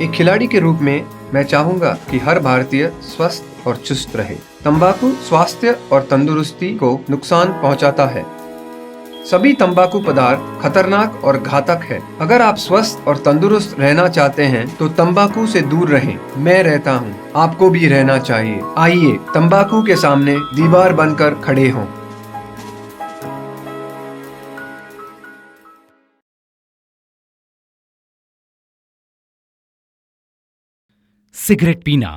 एक खिलाड़ी के रूप में मैं चाहूंगा कि हर भारतीय स्वस्थ और चुस्त रहे। तंबाकू स्वास्थ्य और तंदुरुस्ती को नुकसान पहुंचाता है। सभी तंबाकू पदार्थ खतरनाक और घातक है। अगर आप स्वस्थ और तंदुरुस्त रहना चाहते हैं तो तंबाकू से दूर रहें। मैं रहता हूं, आपको भी रहना चाहिए। आइए तंबाकू के सामने दीवार बनकर खड़े हों। सिगरेट पीना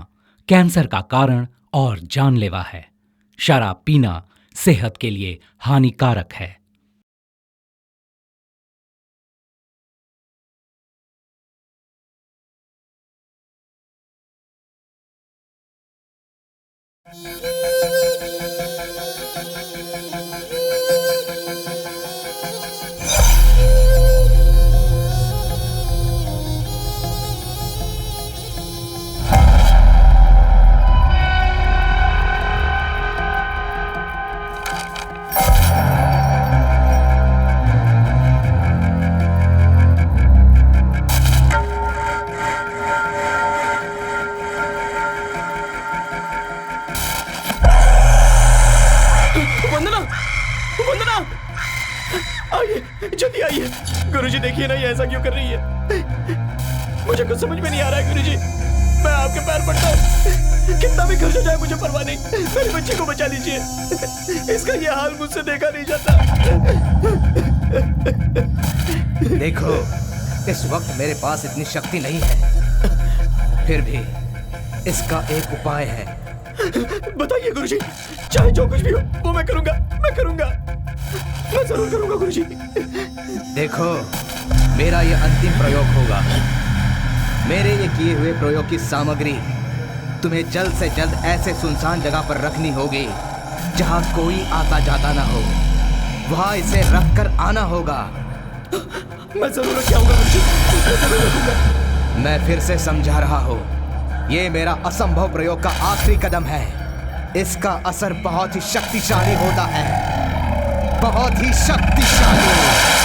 कैंसर का कारण और जानलेवा है। शराब पीना सेहत के लिए हानिकारक है। वंदना, वंदना, आइए, जल्दी आइए। गुरुजी देखिए ना, ये ऐसा क्यों कर रही है? मुझे कुछ समझ में नहीं आ रहा है गुरुजी। मैं आपके पैर पड़ता हूँ, कितना भी खर्च हो जाए मुझे परवाह नहीं। मेरी बच्ची को बचा लीजिए, इसका ये हाल मुझसे देखा नहीं जाता। देखो, इस वक्त मेरे पास इतनी शक्ति नहीं है, फिर भी इसका एक उपाय है। बताइए गुरुजी, चाहे जो कुछ भी हो वो मैं करूंगा, मैं करूंगा, मैं जरूर करूंगा गुरुजी। देखो, मेरा ये अंतिम प्रयोग होगा। मेरे ये किए हुए प्रयोग की सामग्री तुम्हें जल्द से जल्द ऐसे सुनसान जगह पर रखनी होगी जहां कोई आता जाता ना हो। वहां इसे रख कर आना होगा। मैं जरूर रख आऊंगा गुरुजी, मैं जरूर रखूंगा। मैं फिर से समझा रहा हूं, ये मेरा असंभव प्रयोग का आखिरी कदम है। इसका असर बहुत ही शक्तिशाली होता है, बहुत ही शक्तिशाली।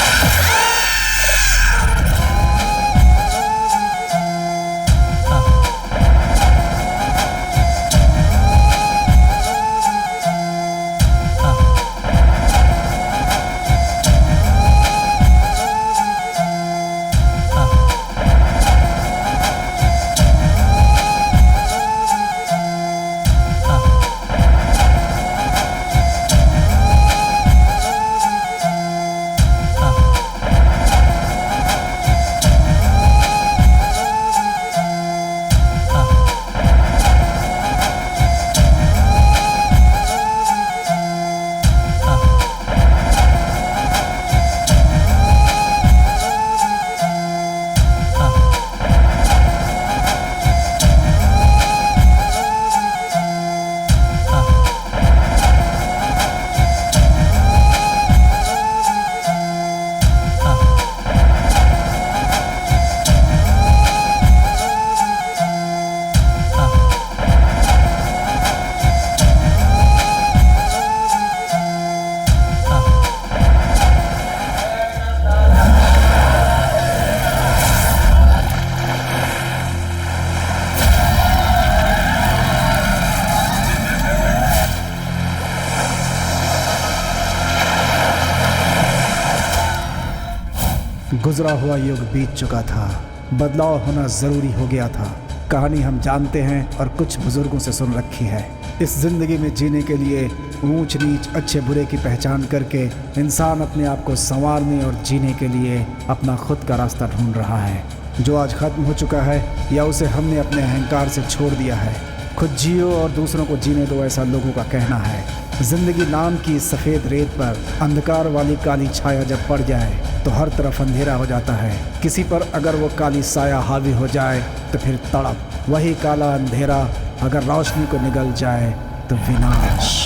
गुजरा हुआ युग बीत चुका था, बदलाव होना ज़रूरी हो गया था। कहानी हम जानते हैं और कुछ बुजुर्गों से सुन रखी है। इस ज़िंदगी में जीने के लिए ऊंच नीच अच्छे बुरे की पहचान करके इंसान अपने आप को संवारने और जीने के लिए अपना खुद का रास्ता ढूंढ रहा है, जो आज ख़त्म हो चुका है या उसे हमने अपने अहंकार से छोड़ दिया है। खुद जियो और दूसरों को जीने दो, ऐसा लोगों का कहना है। जिंदगी नाम की सफ़ेद रेत पर अंधकार वाली काली छाया जब पड़ जाए तो हर तरफ अंधेरा हो जाता है। किसी पर अगर वो काली साया हावी हो जाए तो फिर तड़प। वही काला अंधेरा अगर रोशनी को निगल जाए तो विनाश।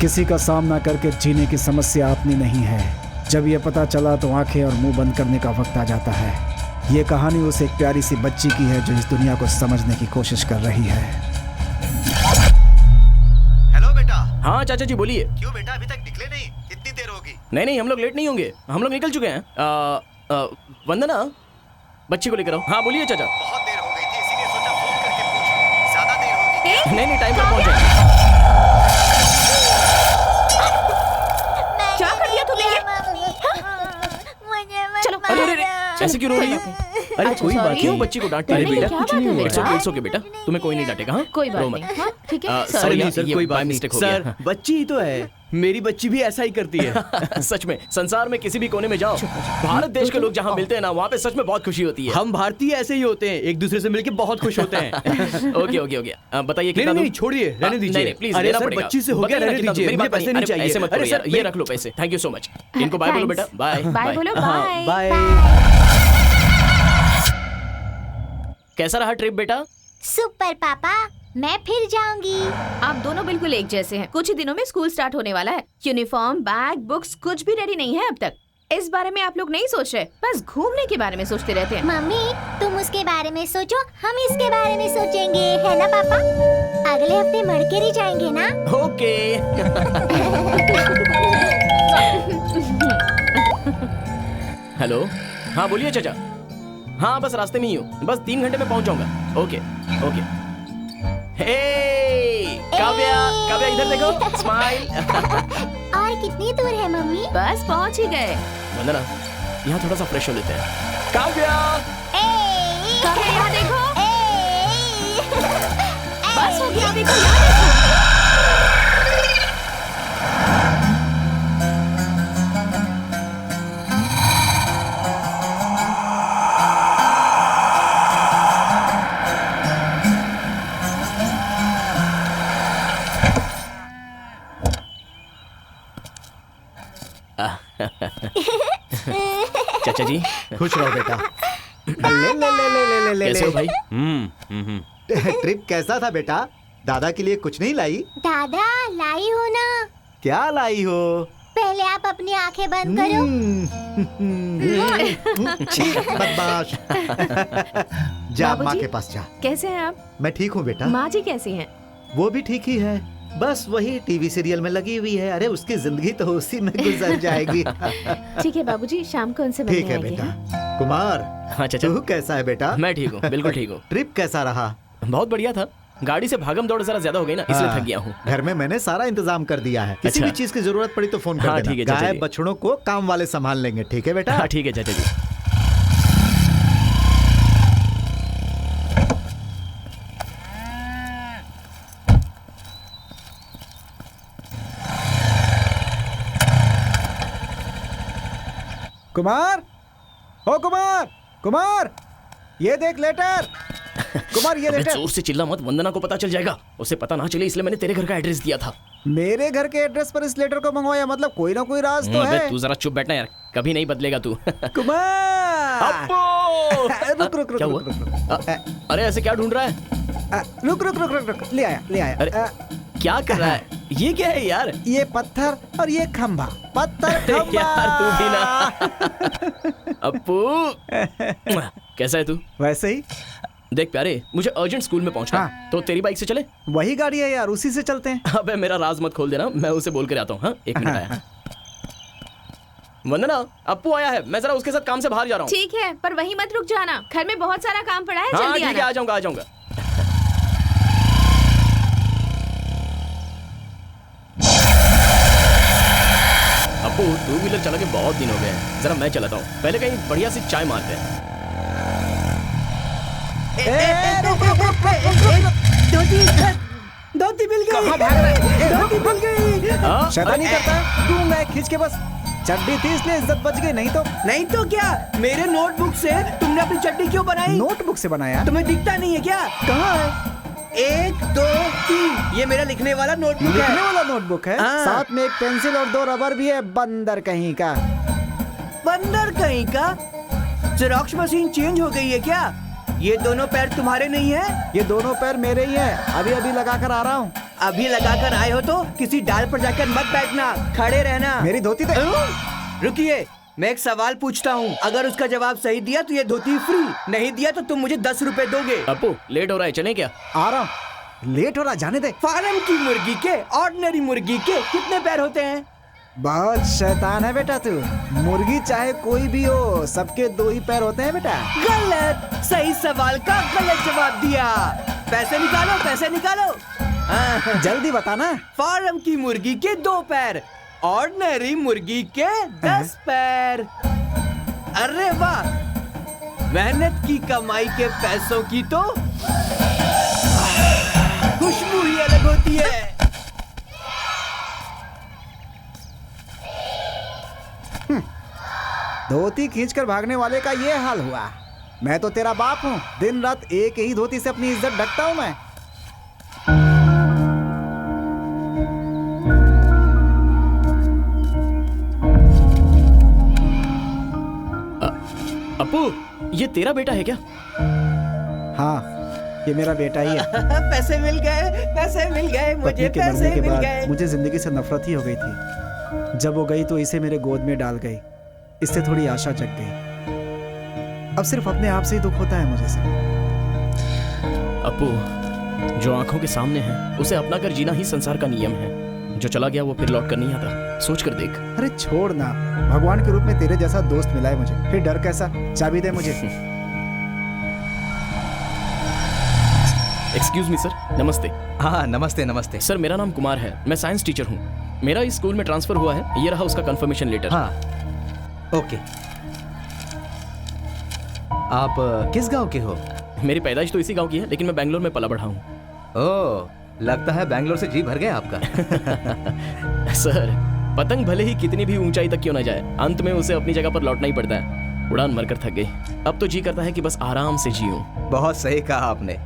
किसी का सामना करके जीने की समस्या अपनी नहीं है। जब ये पता चला तो आंखें और मुंह बंद करने का वक्त आ जाता है। ये कहानी उस एक प्यारी सी बच्ची की है जो इस दुनिया को समझने की कोशिश कर रही है। हेलो बेटा। हाँ चाचा जी बोलिए। क्यों बेटा अभी तक निकले नहीं? कितनी देर होगी? नहीं हम लोग लेट नहीं होंगे, हम लोग निकल चुके हैं। वंदना बच्ची को लेकर आओ। हाँ बोलिए चाचा। बहुत देर हो गई थी इसीलिए सोचा फोन करके पूछूं। ज्यादा देर होगी क्या? नहीं टाइम पर पहुंच जाएंगे। क्या कर दिया तुमने ये? चलो अरे ऐसे क्यों रो रही हो? अरे कोई बात sorry। क्यों बच्ची को डांटती है बेटा? क्या बात है बेटा? इट्स ओके बेटा, तुम्हें कोई नहीं डांटेगा। हाँ कोई बात रो नहीं। मत। हाँ ठीक है। Sorry Sorry। नहीं, सर ये कोई बाय बात नहीं। मिस्टेक हो सर गया। बच्ची ही तो है, मेरी बच्ची भी ऐसा ही करती है। सच में संसार में किसी भी कोने में जाओ, भारत देश के लोग जहाँ मिलते हैं ना, वहाँ पे सच में बहुत खुशी होती है। हम भारतीय ऐसे ही होते हैं, एक दूसरे से मिलके बहुत खुश होते हैं। ओके बताइए कितना नहीं दूं? छोड़िए, रहने दीजिए। नहीं प्लीज अरे लेना सर पड़ेगा। बच्ची से हो गया, बताइए ना रहने कितना दूं? दीजिए, मेरी मुझे बात पैसे नहीं अरे, चाहिए। ऐसे मत अरे करो यार, सर, ये रख लो पैसे। Thank you so much. इनको बाय बोलो Thanks। बेटा। बाय बाय बोलो। हाँ, बाय। बाय। कैसा रहा ट्रिप बेटा? सुपर पापा, मैं फिर जाऊंगी। आप दोनों बिल्कुल एक जैसे हैं। कुछ ही दिनों में स्कूल स्टार्ट होने वाला है। यूनिफॉर्म, बैग, बुक्स कुछ भी रेडी नहीं है अब तक। इस बारे में आप लोग नहीं सोच रहे, बस घूमने के बारे में सोचते रहते हैं। मम्मी तुम उसके बारे में सोचो, हम इसके बारे में सोचेंगे, है ना पापा? अगले हफ्ते मड़केरी जाएंगे ना? ओके। हेलो, हाँ बोलिए चाचा। हाँ बस रास्ते में ही हूँ, बस 3 घंटे में पहुँच जाऊंगा। ओके। काव्या इधर देखो, स्माइल। और कितनी दूर है मम्मी? बस पहुंच ही गए। वंदना यहाँ थोड़ा सा फ्रेश हो लेते हैं। काव्या काव्या यहाँ देखो। बस हो गया, देखो यहाँ देखो। चाचा जी खुश रहो बेटा। ले ले ले ले ले ले ले कैसे हो भाई? ट्रिप कैसा था बेटा? दादा के लिए कुछ नहीं लाई? दादा लाई हो ना? क्या लाई हो? पहले आप अपनी आंखें बंद करो। छी, बदमाश। जा माँ बाबूजी? के पास जा। कैसे हैं आप? मैं ठीक हूँ बेटा। माँ जी कैसी हैं? वो भी ठीक ही है, बस वही टीवी सीरियल में लगी हुई है। अरे उसकी जिंदगी तो उसी में गुजर जाएगी। ठीक है बाबूजी, शाम को उनसे ठीक मिलने है आएंगे, बेटा। हाँ? कुमार हाँ चाचा, तू कैसा है बेटा? मैं ठीक हूँ, बिल्कुल ठीक हूँ। ट्रिप कैसा रहा? बहुत बढ़िया था। गाड़ी से भागम दौड़ जरा ज्यादा हो गई ना, इसलिए हाँ, थक गया हूँ। घर में मैंने सारा इंतजाम कर दिया है। किसी अच्छा। भी चीज की जरूरत पड़ी तो फोन कर हाँ, देना। ठीक है चाचा गाय जी। बछड़ों को काम वाले संभाल लेंगे, ठीक है बेटा? हाँ ठीक है चाचा जी। कुमार, ओ कुमार, ये देख लेटर। कुमार ये अबे लेटर। जोर से चिल्ला मत, वंदना को पता चल जाएगा। उसे पता ना चले इसलिए मैंने तेरे घर का एड्रेस दिया था। मेरे घर के एड्रेस पर इस लेटर को मंगवाया, मतलब कोई ना कोई राज तो अबे है। तू जरा चुप बैठना यार, कभी नहीं बदलेगा तू। कुमार अब्बू! रुक रुक रुक क्या हुआ? रुक रुक अरे ऐसे क्या ढूंढ रहा है? रुक रुक रुक रुक रुक ले आया अरे क्या कर रहा है? ये क्या है यार? ये पत्थर और ये खंभा। पत्थर अरे खंभा। यार तू भी ना। अप्पू कैसा है तू? वैसे ही देख प्यारे, मुझे अर्जेंट स्कूल में पहुंचना है, हाँ। तो तेरी बाइक से चले? वही गाड़ी है यार, उसी से चलते हैं। अबे मेरा राज मत खोल देना, मैं उसे बोल कर आता हूँ। हाँ 1 मिनट आया। वंदना अप्पू आया है, मैं जरा उसके साथ काम से बाहर जा रहा हूँ। ठीक है, पर वहीं मत रुक जाना, घर में बहुत सारा काम पड़ा है। हाँ जल्दी ठीक है, आना। आ जाऊंगा। अप्पू 2 व्हीलर चला के बहुत दिन हो गए हैं, जरा मैं चलाता हूँ। पहले कहीं बढ़िया सी चाय मारते हैं। धोती मिल गई। धोती मिल गई। हाँ? शैतानी करता है, दूंगा खींच के बस। चड्डी थी इसलिए इज्जत बच गई, नहीं तो क्या मेरे नोटबुक से तुमने अपनी चड्डी क्यों बनाई? नोटबुक से बनाया। तुम्हें दिखता नहीं है क्या? कहाँ है? 1 2 3 ये मेरा लिखने वाला नोटबुक लिखने है। वाला नोटबुक है। हाँ। साथ में एक पेंसिल और 2 रबर भी है, बंदर कहीं का। बंदर कहीं का? जेरोक्स मशीन चेंज हो गई है क्या? ये दोनों पैर तुम्हारे नहीं है? ये दोनों पैर मेरे ही हैं, अभी अभी लगा कर आ रहा हूँ। अभी लगाकर आए हो तो किसी डाल पर जाकर मत बैठना, खड़े रहना। मेरी धोती दे। रुकिए, मैं एक सवाल पूछता हूँ, अगर उसका जवाब सही दिया तो ये धोती फ्री, नहीं दिया तो तुम मुझे 10 रुपए दोगे। अपू लेट हो रहा है, चलें क्या? आ रहा हूँ, लेट हो रहा, जाने दे। फार्म की मुर्गी के, ऑर्डिनरी मुर्गी के कितने पैर होते हैं? बहुत शैतान है बेटा तू। मुर्गी चाहे कोई भी हो, सबके 2 ही पैर होते हैं बेटा। गलत, सही सवाल का गलत जवाब दिया। पैसे निकालो, पैसे निकालो। जल्दी बताना। फार्म की मुर्गी के 2 पैर, ऑर्डिनरी मुर्गी के 10 पैर। अरे वाह, मेहनत की कमाई के पैसों की तो खुशबू ही अलग होती है। धोती खींचकर भागने वाले का ये हाल हुआ। मैं तो तेरा बाप हूँ, दिन रात एक ही धोती से अपनी इज्जत ढकता हूँ मैं। अपू, ये तेरा बेटा है क्या? हाँ, ये मेरा बेटा ही है। पैसे मिल गए, पैसे मिल गए, मुझे पत्नी के पैसे मरने के मिल बाद गए। मुझे जिंदगी से नफरत ही हो गई थी। जब वो गई तो इसे मेरे गोद में डाल गई, इससे थोड़ी आशा जग गई। अब सिर्फ अपने आप से ही दुख होता है मुझे से। अपू, जो आंखों के सामने है उसे अपना कर जीना ही संसार का नियम है। जो चला गया वो फिर लौट कर नहीं आता, सोच कर देख। अरे छोड़ ना, भगवान के रूप में तेरे जैसा दोस्त मिला है मुझे, फिर डर कैसा। चाबी दे मुझे। एक्सक्यूज मी सर, नमस्ते। हाँ नमस्ते नमस्ते। सर मेरा नाम कुमार है, मैं साइंस टीचर हूँ। मेरा इस स्कूल में ट्रांसफर हुआ है, ये रहा उसका कंफर्मेशन लेटर। हाँ ओके। आप किस गांव के हो? मेरी पैदाइश तो इसी गांव की है, लेकिन मैं बैंगलोर में पला बढ़ा हूँ। ओह, लगता है बैंगलोर से जी भर गया आपका। सर, पतंग भले ही कितनी भी ऊंचाई तक क्यों ना जाए, अंत में उसे अपनी जगह पर लौटना ही पड़ता है। उड़ान मरकर थक गई, अब तो जी करता है कि बस आराम से जीऊं। बहुत सही कहा आपने।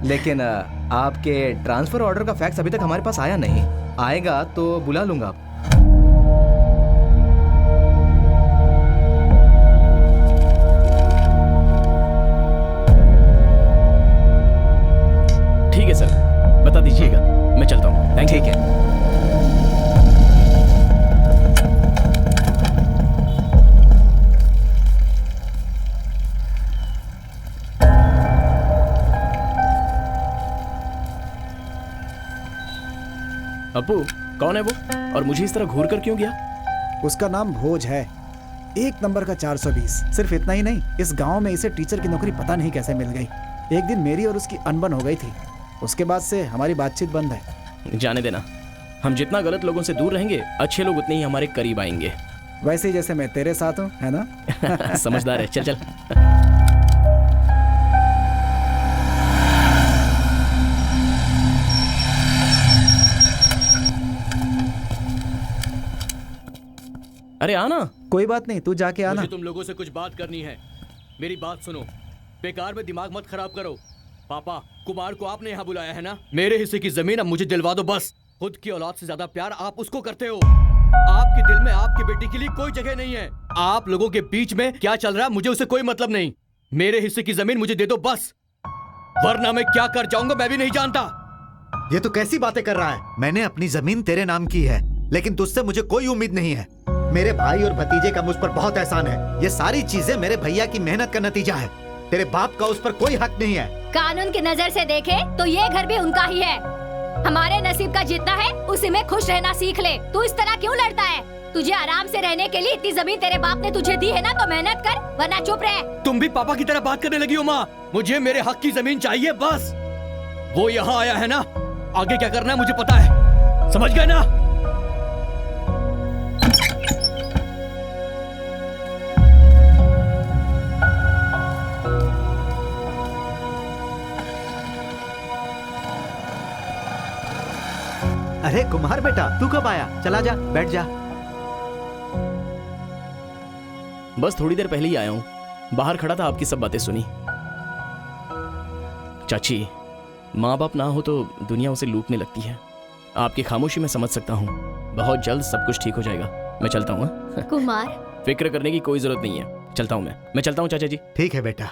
लेकिन आपके ट्रांसफर ऑर्डर का फैक्स अभी तक हमारे पास आया नहीं। आएगा तो बुला लूंगा आप। ठीक है सर, बता दीजिएगा, मैं चलता हूँ। Thank you. ठीक है। अपू, कौन है वो और मुझे इस तरह घूर कर क्यों गया? उसका नाम भोज है, 1 नंबर का 420। सिर्फ इतना ही नहीं, इस गांव में इसे टीचर की नौकरी पता नहीं कैसे मिल गई। एक दिन मेरी और उसकी अनबन हो गई थी, उसके बाद से हमारी बातचीत बंद है। जाने देना, हम जितना गलत लोगों से दूर रहेंगे, अच्छे लोग उतने ही हमारे करीब आएंगे। वैसे ही जैसे मैं तेरे साथ हूँ, है ना? समझदार है, चल चल। अरे आना। कोई बात नहीं, तू जाके आना। मुझे तुम लोगों से कुछ बात करनी है, मेरी बात सुनो। बेकार में दिमाग मत खराब करो। पापा, कुमार को आपने यहाँ बुलाया है ना? मेरे हिस्से की जमीन अब मुझे दिलवा दो बस। खुद की औलाद से ज्यादा प्यार आप उसको करते हो। आपके दिल में आपकी बेटी के लिए कोई जगह नहीं है। आप लोगों के बीच में क्या चल रहा है मुझे उससे कोई मतलब नहीं। मेरे हिस्से की जमीन मुझे दे दो बस, वरना मैं क्या कर जाऊंगा मैं भी नहीं जानता। ये तो कैसी बातें कर रहा है? मैंने अपनी जमीन तेरे नाम की है, लेकिन तुझसे मुझे कोई उम्मीद नहीं है। मेरे भाई और भतीजे का मुझ पर बहुत एहसान है। ये सारी चीजें मेरे भैया की मेहनत का नतीजा है। तेरे बाप का उस पर कोई हक नहीं है। कानून की नजर से देखे तो ये घर भी उनका ही है। हमारे नसीब का जितना है उसी में खुश रहना सीख ले। तू इस तरह क्यों लड़ता है? तुझे आराम से रहने के लिए इतनी जमीन तेरे बाप ने तुझे दी है ना, तो मेहनत कर, वरना चुप रहे। तुम भी पापा की तरह बात करने लगी हो माँ। मुझे मेरे हक की जमीन चाहिए बस। वो यहाँ आया है ना, आगे क्या करना है मुझे पता है, समझ गए ना? अरे कुमार बेटा, तू कब आया? चला जा, बैठ जा। बस थोड़ी देर पहले ही आया हूँ, बाहर खड़ा था, आपकी सब बातें सुनी। चाची, माँ बाप ना हो तो दुनिया उसे लूटने लगती है। आपकी खामोशी में समझ सकता हूँ। बहुत जल्द सब कुछ ठीक हो जाएगा। मैं चलता हूँ। कुमार, फिक्र करने की कोई जरूरत नहीं है, चलता हूँ मैं चलता हूँ चाचा जी। ठीक है बेटा।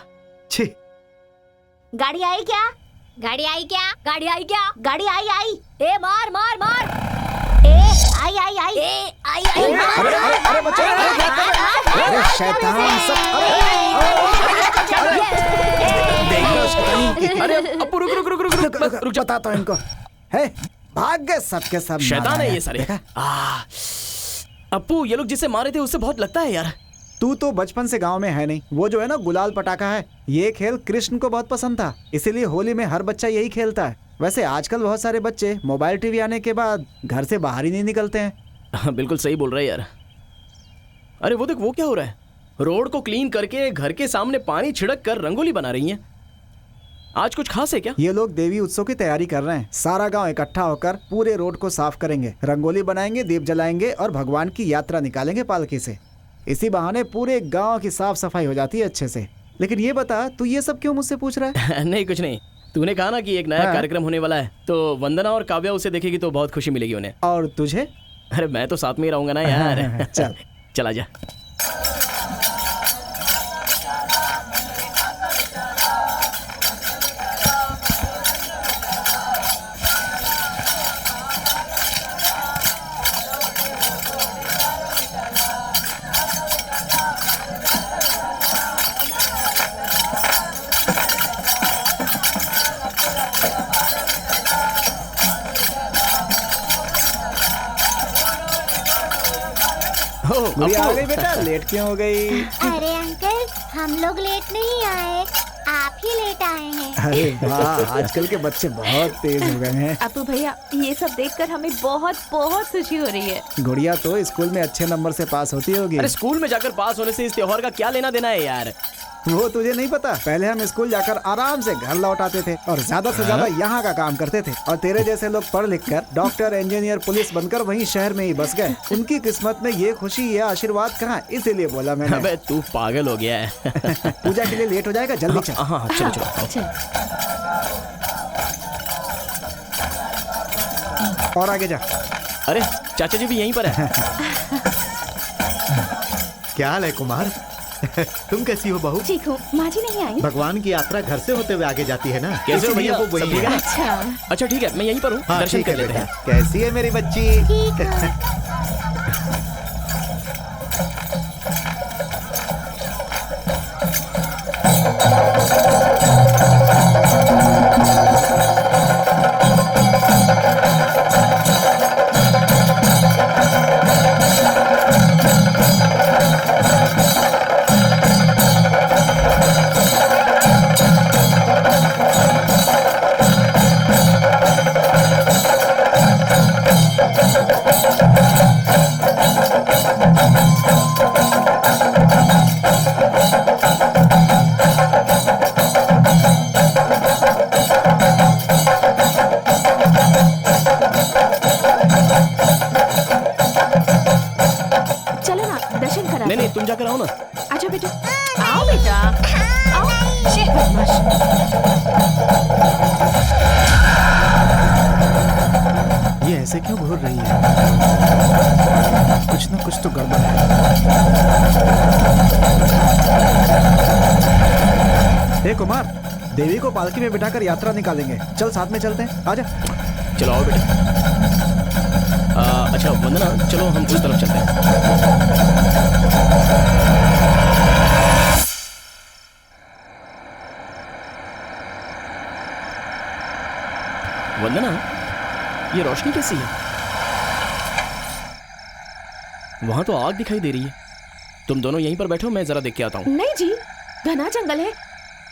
छी, गाड़ी आई क्या? गाड़ी आई क्या? गाड़ी आई क्या? गाड़ी आई आई। ए मार मार मार। ए आई आई आई। ए आई आई मार। अरे बच्चों, अरे शैतान सब, अरे अपू रुक रुक रुक रुक रुक रुक रुक जा। बताता हूँ इनको। है भाग गए सबके सब। शैतान है ये सारे। अपू ये लोग जिसे मारे थे उससे बहुत लगता है यार। तू तो बचपन से गांव में है नहीं। वो जो है ना गुलाल पटाखा है, ये खेल कृष्ण को बहुत पसंद था, इसीलिए होली में हर बच्चा यही खेलता है। वैसे आजकल बहुत सारे बच्चे मोबाइल टीवी आने के बाद घर से बाहर ही नहीं निकलते हैं। बिल्कुल सही बोल रहे यार। अरे वो देख, वो क्या हो रहा है? रोड को क्लीन करके घर के सामने पानी छिड़क कर रंगोली बना रही हैं। आज कुछ खास है क्या? ये लोग देवी उत्सव की तैयारी कर रहे हैं। सारा गांव इकट्ठा होकर पूरे रोड को साफ करेंगे, रंगोली बनाएंगे, दीप जलाएंगे और भगवान की यात्रा निकालेंगे पालकी से। इसी बहाने पूरे गांव की साफ सफाई हो जाती है अच्छे से। लेकिन ये बता, तू ये सब क्यों मुझसे पूछ रहा है? नहीं कुछ नहीं। तूने कहा ना कि एक नया कार्यक्रम होने वाला है, तो वंदना और काव्या उसे देखेगी तो बहुत खुशी मिलेगी उन्हें। और तुझे? अरे मैं तो साथ में ही रहूंगा ना यार। चल चला जा। गुड़िया आ गई बेटा, लेट क्यों हो गई? अरे अंकल, हम लोग लेट नहीं आए, आप ही लेट आए हैं। अरे वाह, आजकल के बच्चे बहुत तेज हो गए हैं। अपू भैया, ये सब देखकर हमें बहुत बहुत खुशी हो रही है। गुड़िया तो स्कूल में अच्छे नंबर से पास होती होगी। अरे स्कूल में जाकर पास होने से इस त्योहार का क्या लेना देना है यार? वो तुझे नहीं पता, पहले हम स्कूल जाकर आराम से घर लौट आते थे और ज्यादा से ज्यादा यहाँ का काम करते थे। और तेरे जैसे लोग पढ़ लिख कर डॉक्टर, इंजीनियर, पुलिस बनकर वहीं शहर में ही बस गए। उनकी किस्मत में ये खुशी, ये आशीर्वाद कहाँ, इसीलिए बोला मैंने। अबे तू पागल हो गया है। पूजा के लिए लेट हो जाएगा, जल्दी चल। हाँ चलो चलो। और आगे जा। अरे चाचा जी भी यहीं पर है। क्या हाल है कुमार? तुम कैसी हो बहू? ठीक हूँ। माँ जी नहीं आई? भगवान की यात्रा घर से होते हुए आगे जाती है ना। कैसे हो भैया? वो वही सब ठीक है? अच्छा अच्छा ठीक है, मैं यहीं पर हूँ। हाँ, दर्शन ठीक कर है लेते बेटा। हैं। कैसी है मेरी बच्ची? चलो ना, दर्शन करा। नहीं नहीं, तुम जाकर आओ ना। आजा बेटा, आओ बेटा, आओ। शी, बदमाश। ये ऐसे क्यों घूर रही है? कुछ ना कुछ तो गड़बड़ है। हे कुमार, देवी को पालकी में बिठाकर यात्रा निकालेंगे। चल साथ में चलते हैं, आजा। चलो आओ बेटा। अच्छा वंदना, चलो हम उस तरफ चलते हैं। वंदना, ये रोशनी कैसी है? वहां तो आग दिखाई दे रही है। तुम दोनों यहीं पर बैठो, मैं जरा देख के आता हूँ। नहीं जी, घना जंगल है।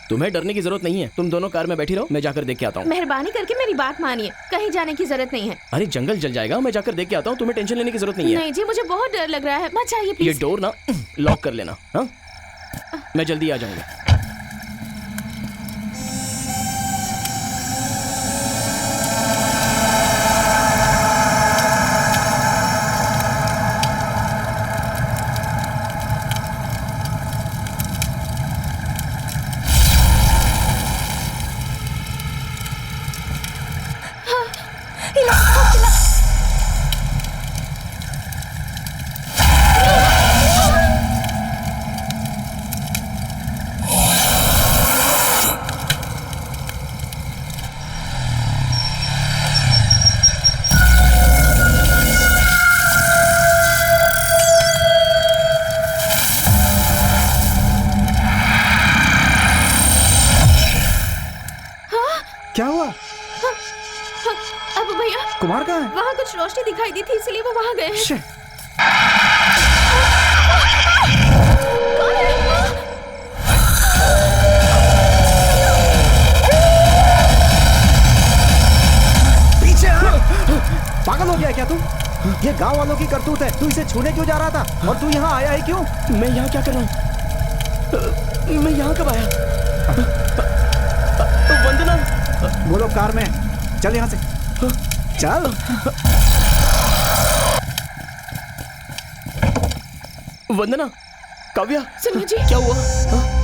तुम्हें डरने की जरूरत नहीं है। तुम दोनों कार में बैठी रहो, मैं जाकर देख के आता हूँ। मेहरबानी करके मेरी बात मानिए, कहीं जाने की जरूरत नहीं है। अरे जंगल जल जाएगा, मैं जाकर देख के आता हूँ। तुम्हें टेंशन लेने की जरूरत नहीं है। नहीं जी, मुझे बहुत डर लग रहा है, बचाइए ये प्लीज। डोर ना लॉक कर लेना। हाँ, मैं जल्दी आ जाऊंगा। कुमार कहाँ है? वहाँ कुछ रोशनी दिखाई दी थी इसलिए वो वहाँ गए हैं। शिट। कौन है? पीछे आ! पागल हो गया है क्या तू? ये गांव वालों की करतूत है। तू इसे छूने क्यों जा रहा था और तू यहाँ आया है क्यों? मैं यहाँ क्या कर रहा हूँ? मैं यहाँ कब आया? वंदना, वो लोग कार में। चल यहाँ से, चल। वंदना, काव्या, सुनिए जी, क्या हुआ?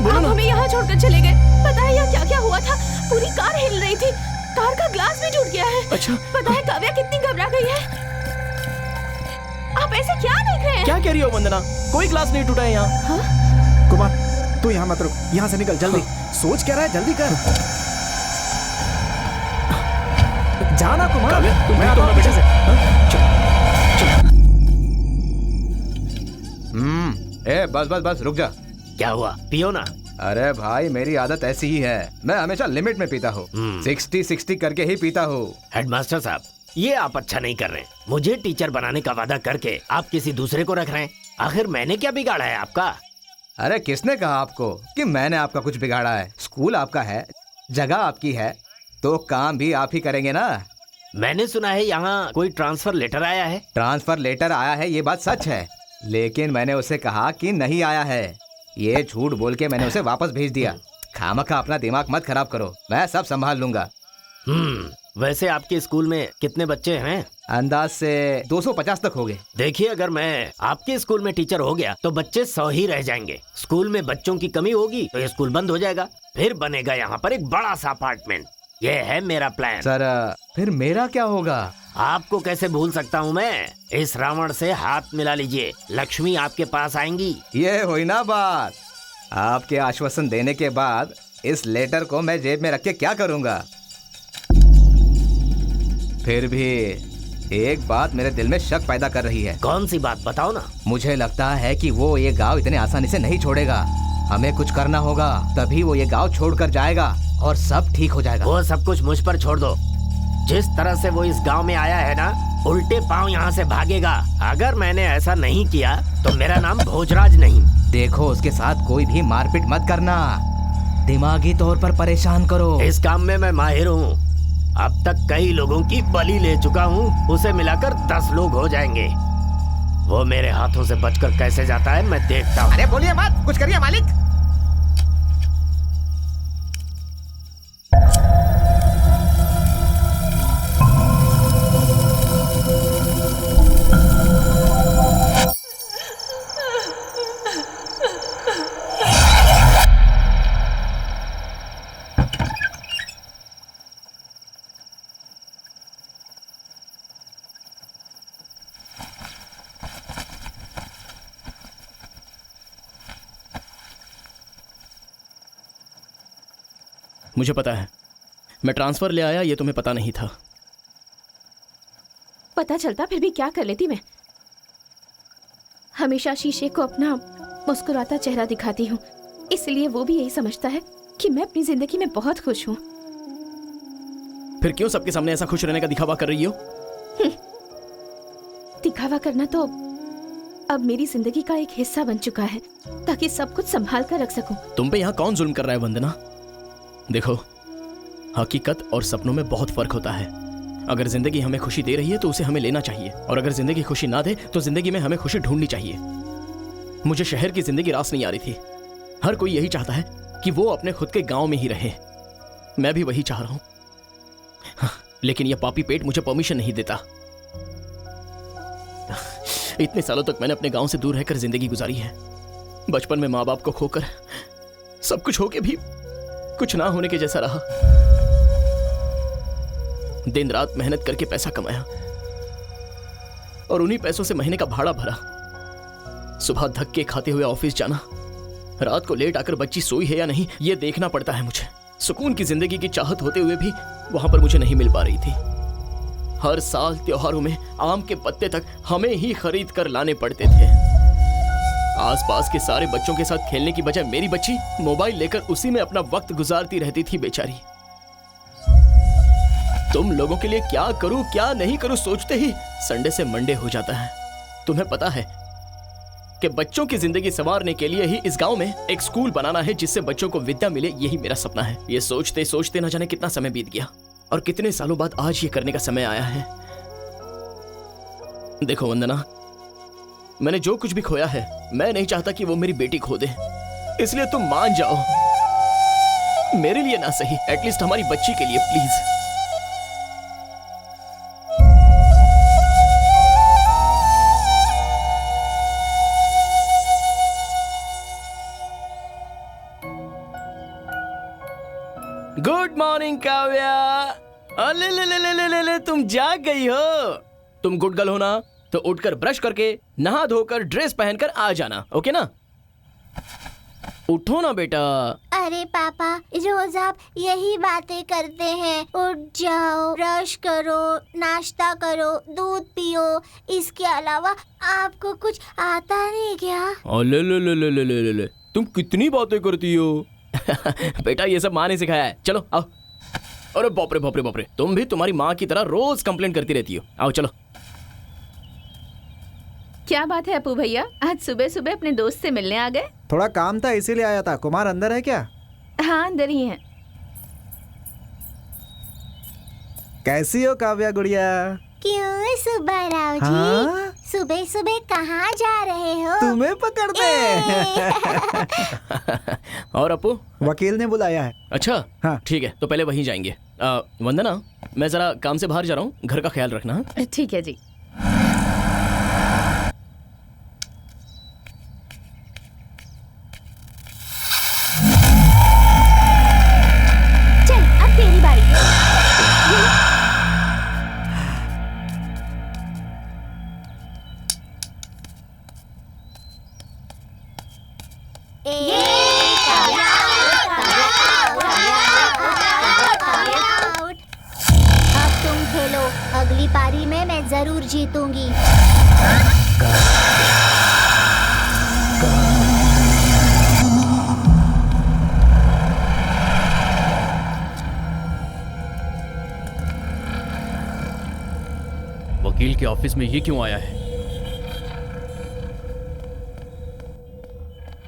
बोलो आप ना। हमें यहाँ छोड़कर चले गए। पता है यहाँ क्या क्या हुआ था? पूरी कार हिल रही थी, कार का ग्लास भी टूट गया है। अच्छा। पता है काव्या कितनी घबरा गई है। आप ऐसे क्या देख रहे हैं? क्या कह रही हो वंदना? कोई ग्लास नहीं टूटा है यहाँ। कुमार, तू यहाँ मत रुक, यहाँ से निकल जल्दी। सोच क्या रहा है, जल्दी कर। जाना कुमार, मैं आता हूँ पीछे से। बस बस बस रुक जा। क्या हुआ? पियो ना। अरे भाई मेरी आदत ऐसी ही है, मैं हमेशा लिमिट में पीता हूँ। 60-60 करके ही पीता हूँ। हेडमास्टर साहब, ये आप अच्छा नहीं कर रहे। मुझे टीचर बनाने का वादा करके आप किसी दूसरे को रख रहे हैं। आखिर मैंने क्या बिगाड़ा है आपका? अरे किसने कहा आपको कि मैंने आपका कुछ बिगाड़ा है? स्कूल आपका है, जगह आपकी है, तो काम भी आप ही करेंगे ना। मैंने सुना है यहाँ कोई ट्रांसफर लेटर आया है। ट्रांसफर लेटर आया है, ये बात सच है, लेकिन मैंने उसे कहा कि नहीं आया है। ये झूठ बोल के मैंने उसे वापस भेज दिया। खामखा अपना दिमाग मत खराब करो, मैं सब संभाल लूंगा। वैसे आपके स्कूल में कितने बच्चे हैं? अंदाज से 250 तक हो गए। देखिए, अगर मैं आपके स्कूल में टीचर हो गया तो बच्चे 100 ही रह जाएंगे। स्कूल में बच्चों की कमी होगी तो ये स्कूल बंद हो जाएगा, फिर बनेगा यहाँ पर एक बड़ा सा अपार्टमेंट। ये है मेरा प्लान। सर फिर मेरा क्या होगा? आपको कैसे भूल सकता हूँ मैं? इस रावण से हाथ मिला लीजिए, लक्ष्मी आपके पास आएंगी। ये हुई ना बात। आपके आश्वासन देने के बाद इस लेटर को मैं जेब में रख के क्या करूँगा? फिर भी एक बात मेरे दिल में शक पैदा कर रही है। कौन सी बात? बताओ ना। मुझे लगता है कि वो ये गांव इतने आसानी से नहीं छोड़ेगा। हमें कुछ करना होगा, तभी वो ये गांव छोड़कर जाएगा और सब ठीक हो जाएगा। वो सब कुछ मुझ पर छोड़ दो। जिस तरह से वो इस गांव में आया है ना, उल्टे पांव यहाँ से भागेगा। अगर मैंने ऐसा नहीं किया तो मेरा नाम भोजराज नहीं। देखो, उसके साथ कोई भी मारपीट मत करना, दिमागी तौर पर परेशान करो। इस काम में मैं माहिर हूँ। अब तक कई लोगों की बलि ले चुका हूँ, उसे मिलाकर 10 लोग हो जाएंगे। वो मेरे हाथों से बचकर कैसे जाता है मैं देखता हूँ। अरे बोलिए मत, कुछ करिए मालिक। मुझे पता है, मैं ट्रांसफर ले आया, ये तुम्हें पता नहीं था। पता चलता फिर भी क्या कर लेती मैं। हमेशा शीशे को अपना मुस्कुराता चेहरा दिखाती हूँ, इसलिए वो भी यही समझता है कि मैं अपनी जिंदगी में बहुत खुश हूँ। फिर क्यों सबके सामने ऐसा खुश रहने का दिखावा कर रही हो? दिखावा करना तो अब मेरी जिंदगी का एक हिस्सा बन चुका है, ताकि सब कुछ संभाल कर रख सकूं। तुम पे यहाँ कौन जुल्म कर रहा है वंदना? देखो, हकीकत और सपनों में बहुत फर्क होता है। अगर जिंदगी हमें खुशी दे रही है तो उसे हमें लेना चाहिए, और अगर जिंदगी खुशी ना दे तो जिंदगी में हमें खुशी ढूंढनी चाहिए। मुझे शहर की जिंदगी रास नहीं आ रही थी। हर कोई यही चाहता है कि वो अपने खुद के गांव में ही रहे। मैं भी वही चाह रहा हूं, लेकिन यह पापी पेट मुझे परमिशन नहीं देता। इतने सालों तक मैंने अपने गांव से दूर रहकर जिंदगी गुजारी है। बचपन में माँ बाप को खोकर सब कुछ होके भी कुछ ना होने के जैसा रहा। दिन रात मेहनत करके पैसा कमाया और उन्हीं पैसों से महीने का भाड़ा भरा। सुबह धक्के खाते हुए ऑफिस जाना, रात को लेट आकर बच्ची सोई है या नहीं ये देखना पड़ता है मुझे। सुकून की जिंदगी की चाहत होते हुए भी वहां पर मुझे नहीं मिल पा रही थी। हर साल त्योहारों में आम के पत्ते तक हमें ही खरीद कर लाने पड़ते थे। आसपास के सारे बच्चों के साथ खेलने की बजाय मेरी बच्ची मोबाइल लेकर उसी में अपना वक्त गुजारती रहती थी बेचारी। तुम लोगों के लिए क्या करूं क्या नहीं करूं सोचते ही संडे से मंडे हो जाता है। तुम्हें पता है कि बच्चों की जिंदगी संवारने के लिए ही इस गांव में एक स्कूल बनाना है जिससे बच्चों को विद्या मिले, यही मेरा सपना है। ये सोचते सोचते न जाने कितना समय बीत गया और कितने सालों बाद आज ये करने का समय आया है। देखो वंदना, मैंने जो कुछ भी खोया है मैं नहीं चाहता कि वो मेरी बेटी खो दे, इसलिए तुम मान जाओ, मेरे लिए ना सही एटलीस्ट हमारी बच्ची के लिए प्लीज। Good morning Kavya. अले ले ले ले ले ले ले, तुम जाग गई हो। तुम गुड गर्ल हो ना, तो उठकर ब्रश करके नहा धोकर ड्रेस पहनकर आ जाना, ओके ना? उठो ना बेटा। अरे पापा, रोज आप यही बातें करते हैं। उठ जाओ, ब्रश करो, नाश्ता करो, दूध पियो। इसके अलावा आपको कुछ आता नहीं क्या? अले ले ले ले ले ले ले, तुम कितनी बातें करती हो। बेटा ये सब माँ ने सिखाया है, चलो आओ। अरे बाप रे बाप रे बाप रे, तुम भी तुम्हारी माँ की तरह रोज कंप्लेंट करती रहती हो। आओ चलो। क्या बात है अपू भैया, आज सुबह सुबह अपने दोस्त से मिलने आ गए? थोड़ा काम था इसीलिए आया था। कुमार अंदर है क्या? हाँ अंदर ही है। कैसी हो काव्या गुड़िया? क्यों सुब्बा राव जी? हाँ? सुबह सुबह कहाँ जा रहे हो? तुम्हें पकड़ दे। और अपू? वकील ने बुलाया है। अच्छा हाँ। ठीक है, तो पहले वहीं जाएंगे। वंदना, मैं जरा काम से बाहर जा रहा हूँ, घर का ख्याल रखना। ठीक है जी। चल अब तेरी बारी। अब तुम खेलो, अगली पारी में मैं जरूर जीतूंगी। वकील के ऑफिस में ये क्यों आया है?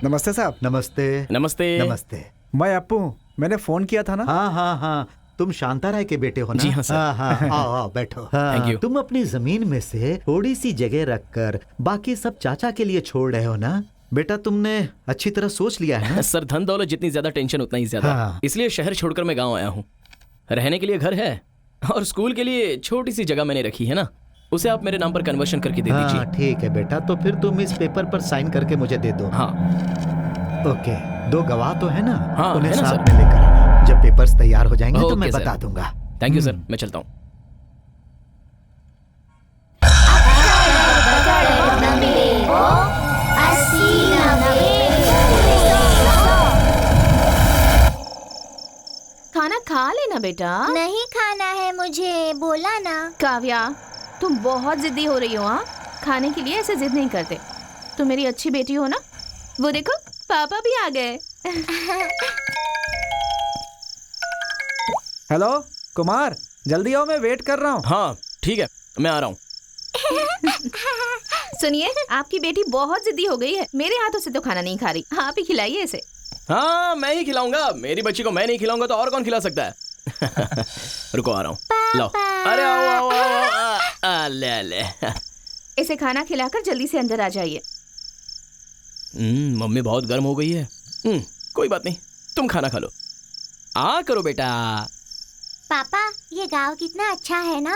नमस्ते साहब। नमस्ते। नमस्ते। नमस्ते। मैं अप्पू हूँ, मैंने फोन किया था ना। हाँ हाँ हाँ, तुम शांता राय के बेटे हो ना? जी हाँ सर। हाँ, आओ आओ बैठो। Thank you। तुम अपनी जमीन में से थोड़ी सी जगह रखकर बाकी सब चाचा के लिए छोड़ रहे हो ना? बेटा तुमने अच्छी तरह सोच लिया है ना? सर धन दौलत जितनी ज्यादा टेंशन उतना ही ज्यादा। हाँ। इसलिए शहर छोड़कर मैं गांव आया हूँ। रहने के लिए घर है और स्कूल के लिए छोटी सी जगह मैंने रखी है ना, उसे आप मेरे नाम पर कन्वर्शन करके दे दीजिए। हाँ ठीक है बेटा, तो फिर तुम इस पेपर पर साइन करके मुझे दे दो। हाँ ओके, 2 गवाह तो है ना? हाँ, उन्हें है ना साथ सर। में लेकर आना। जब पेपर्स तैयार हो जाएंगे तो ओके मैं सर। बता दूंगा। थैंक यू सर, मैं चलता हूँ। खाना खा लेना बेटा। नहीं खाना है मुझे, बोला ना। काव्या, तुम बहुत जिद्दी हो रही हो। हाँ, खाने के लिए ऐसे जिद नहीं करते। तुम मेरी अच्छी बेटी हो ना। वो देखो पापा भी आ गए। हेलो कुमार, जल्दी आओ, मैं वेट कर रहा हूँ। हाँ ठीक है, मैं आ रहा हूँ। सुनिए, आपकी बेटी बहुत जिद्दी हो गई है, मेरे हाथों से तो खाना नहीं खा रही। आप ही खिलाइए इसे। हाँ मैं ही खिलाऊंगा, मेरी बच्ची को मैं नहीं खिलाऊंगा तो और कौन खिला सकता है। रुको आ रहा हूँ। लो, अरे आओ आओ आओ, ले ले। इसे खाना खिलाकर जल्दी से अंदर आ जाइए। मम्मी बहुत गर्म हो गई है। कोई बात नहीं, तुम खाना खा लो। आ करो बेटा। पापा, ये गांव कितना अच्छा है ना,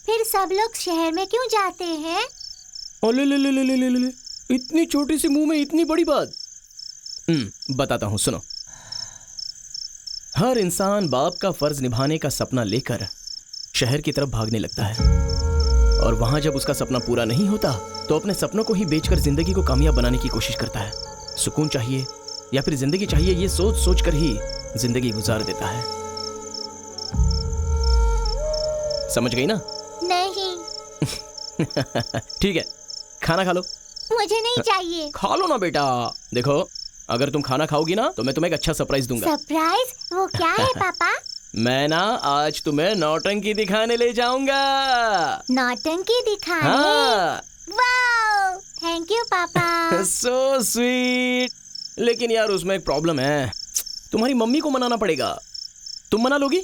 फिर सब लोग शहर में क्यों जाते हैं? ले ले ले ले ले ले ले, इतनी छोटी सी मुंह में इतनी बड़ी बात। बताता हूँ, सुनो। हर इंसान बाप का फर्ज निभाने का सपना लेकर शहर की तरफ भागने लगता है, और वहां जब उसका सपना पूरा नहीं होता तो अपने सपनों को ही बेचकर जिंदगी को कामयाब बनाने की कोशिश करता है। सुकून चाहिए या फिर जिंदगी चाहिए, ये सोच सोच कर ही जिंदगी गुजार देता है। समझ गई ना? नहीं। ठीक है, खाना खा लो। मुझे नहीं चाहिए। खा लो ना बेटा। देखो, अगर तुम खाना खाओगी ना तो मैं तुम्हें एक अच्छा सरप्राइज दूंगा। सरप्राइज? वो क्या है पापा? मैं ना आज तुम्हें नौटंकी दिखाने ले जाऊंगा। नौटंकी दिखाने? हाँ। वाओ, थैंक यू पापा। So sweet. लेकिन यार उसमें एक प्रॉब्लम है, तुम्हारी मम्मी को मनाना पड़ेगा। तुम मना लोगी?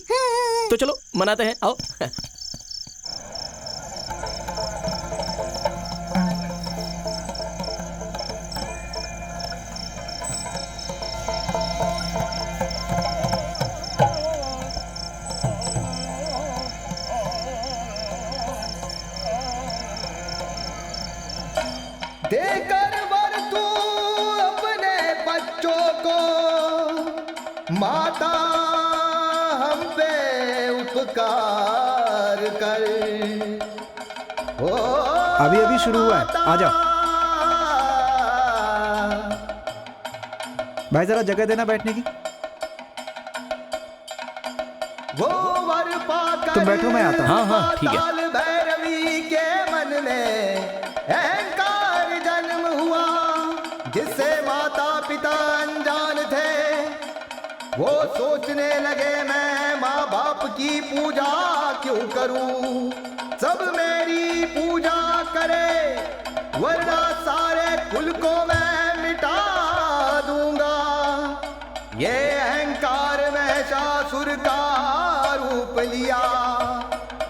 तो चलो मनाते हैं, आओ। देकर वर तू अपने बच्चों को, माता हम पे उपकार कर। अभी अभी शुरू हुआ है, आ जाओ। भाई जरा जगह देना बैठने की। वो वर पाकर तुम बैठो, मैं आता हूँ। हाँ ठीक है। ताल भैरवी के मन में अहंकार जन्म हुआ, जिससे माता पिता अनजान थे। वो सोचने लगे मैं माँ बाप की पूजा क्यों करूं, सब मेरी पूजा करे वरना सारे कुल को मैं मिटा दूंगा। ये अहंकार महिषासुर का रूप लिया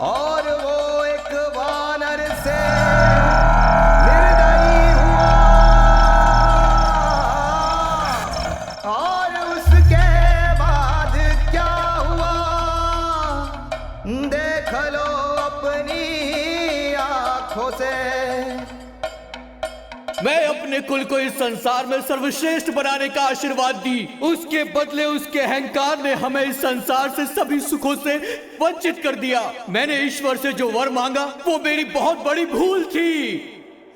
और वो एक वानर से निर्दयी हुआ। और उसके बाद क्या हुआ देख लो अपनी आंखों से। मैं अपने कुल को इस संसार में सर्वश्रेष्ठ बनाने का आशीर्वाद दी, उसके बदले उसके अहंकार ने हमें इस संसार से सभी सुखों से वंचित कर दिया। मैंने ईश्वर से जो वर मांगा वो मेरी बहुत बड़ी भूल थी।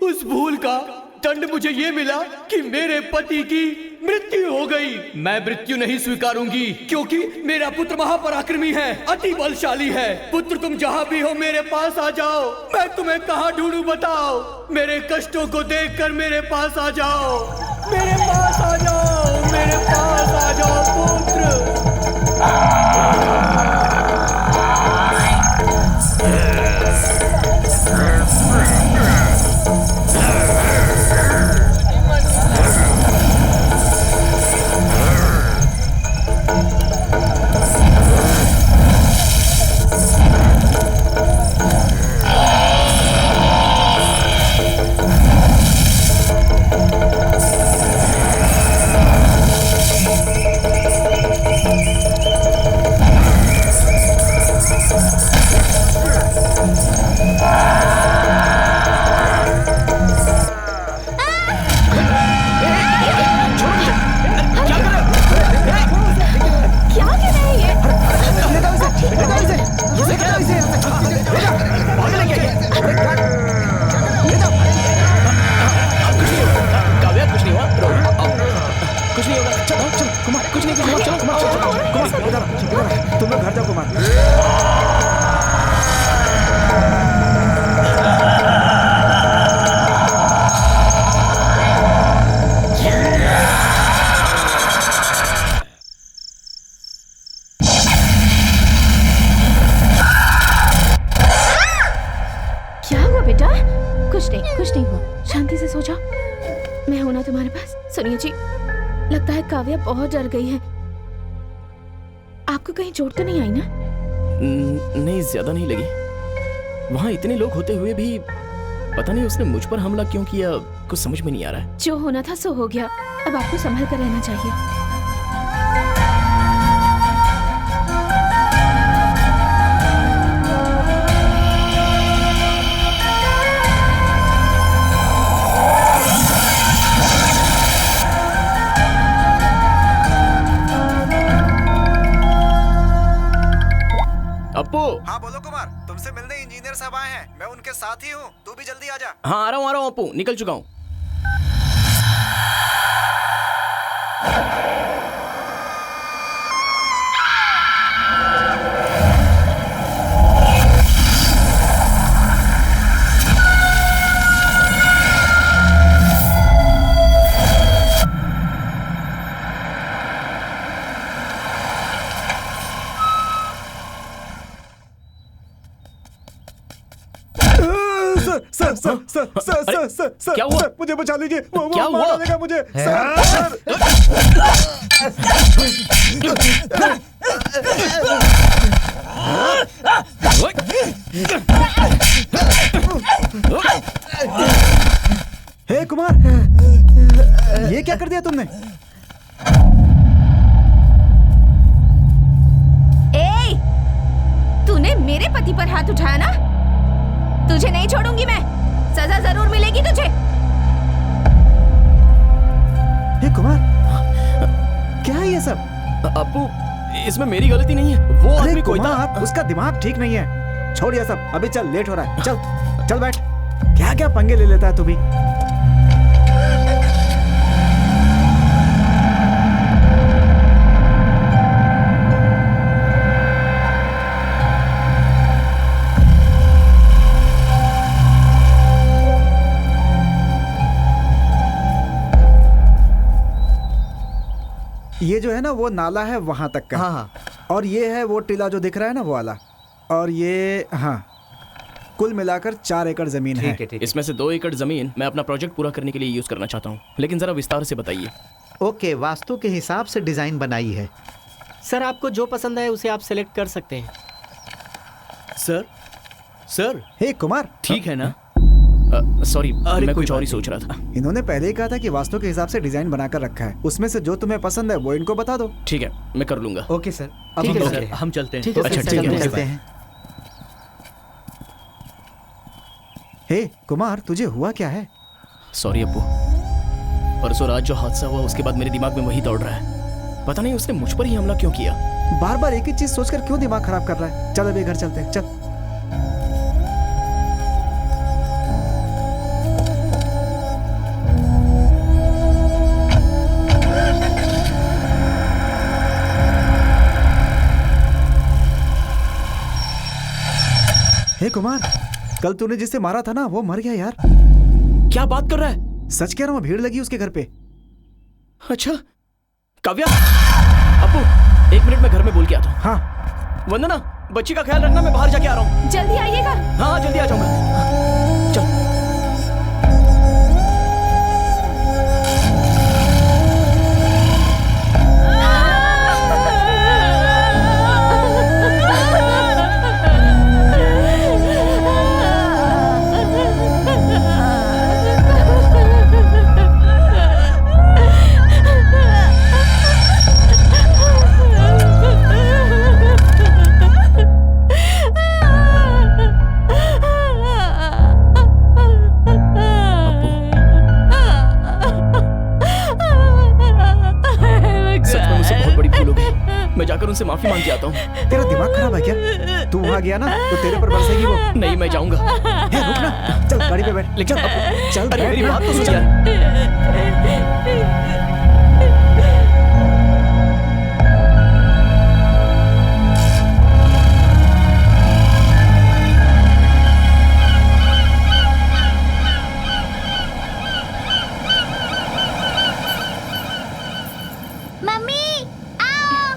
उस भूल का दंड मुझे ये मिला कि मेरे पति की मृत्यु हो गई। मैं मृत्यु नहीं स्वीकारूंगी क्योंकि मेरा पुत्र महापराक्रमी है, अति बलशाली है। पुत्र तुम जहाँ भी हो मेरे पास आ जाओ। मैं तुम्हें कहाँ ढूंढूं बताओ। मेरे कष्टों को देखकर मेरे पास आ जाओ, मेरे पास आ जाओ, मेरे पास आ जाओ पुत्र। तुम लोग घर जाओ कुमार। क्या हुआ बेटा? कुछ नहीं हुआ, शांति से सो जाओ। मैं हूं ना तुम्हारे पास। सुनिए जी, लगता है काव्या बहुत डर गई है। आपको कहीं चोट तो नहीं आई ना? नहीं, ज्यादा नहीं लगी। वहाँ इतने लोग होते हुए भी पता नहीं उसने मुझ पर हमला क्यों किया, कुछ समझ में नहीं आ रहा है। जो होना था सो हो गया, अब आपको संभल कर रहना चाहिए। अप्पू। हाँ बोलो कुमार, तुमसे मिलने इंजीनियर साहब आए हैं। मैं उनके साथ ही हूँ, तू भी जल्दी आ जा। हाँ आ रहा हूँ अप्पू, निकल चुका हूँ। सर, क्या हुआ? सर, मुझे बचा लीजिए, वो क्या मार हुआ? डालेगा मुझे। हे कुमार, ये क्या कर दिया तुमने? ए, तूने मेरे पति पर हाथ उठाया ना? तुझे नहीं छोड़ूंगी मैं, सजा जरूर मिलेगी तुझे। हे कुमार, क्या है ये सब? अप्पू, इसमें मेरी गलती नहीं है, वो अरे आदमी कोई कुमार, था। उसका दिमाग ठीक नहीं है। छोड़ ये सब, अभी चल, लेट हो रहा है। चल चल बैठ। क्या क्या पंगे ले लेता है तू भी। ये जो है ना वो नाला है वहां तक का। हाँ। और ये है वो टीला जो दिख रहा है ना वो वाला। और ये हाँ, कुल मिलाकर 4 एकड़ जमीन है। इसमें से 2 एकड़ जमीन मैं अपना प्रोजेक्ट पूरा करने के लिए यूज करना चाहता हूँ, लेकिन जरा विस्तार से बताइए। ओके, वास्तु के हिसाब से डिजाइन बनाई है। सर आपको जो पसंद है उसे आप सिलेक्ट कर सकते हैं। सर हे कुमार, ठीक है ना? सॉरी, मैं कुछ और ही सोच रहा था। इन्होंने पहले ही कहा था कि वास्तु के हिसाब से डिजाइन बनाकर रखा है, उसमें से जो तुम्हें पसंद है वो इनको बता दो। ठीक है, मैं कर लूंगा। ओके सर, ठीक है सर, हम चलते हैं। अच्छा ठीक है, चलते हैं। हे कुमार, तुझे हुआ क्या है? सॉरी अप्पू, परसों रात जो हादसा हुआ उसके बाद मेरे दिमाग में वही दौड़ रहा है। पता नहीं उसने मुझ पर ही हमला क्यों किया। बार बार एक ही चीज सोचकर क्यों दिमाग खराब कर रहा है? चल अभी घर चलते हैं, चल। हे कुमार, कल तूने जिसे मारा था ना वो मर गया यार। क्या बात कर रहा है? सच कह रहा हूँ, भीड़ लगी उसके घर पे। अच्छा, काव्या, अप्पू 1 मिनट में घर में बोल के आता हूँ। हाँ वंदना, बच्ची का ख्याल रखना, मैं बाहर जाके आ रहा हूँ। जल्दी आइएगा। हाँ जल्दी आ जाऊंगा। चल। मैं जाकर उनसे माफी मांग के आता हूँ। तेरा दिमाग खराब है क्या? तू वहाँ गया ना तो तेरे पर बरसेगी वो। नहीं, मैं जाऊंगा। हे रुक ना, चल गाड़ी पे बैठ। लेकिन चल अरे मेरी बैठ बात तो ना। सुन यार। मम्मी आओ।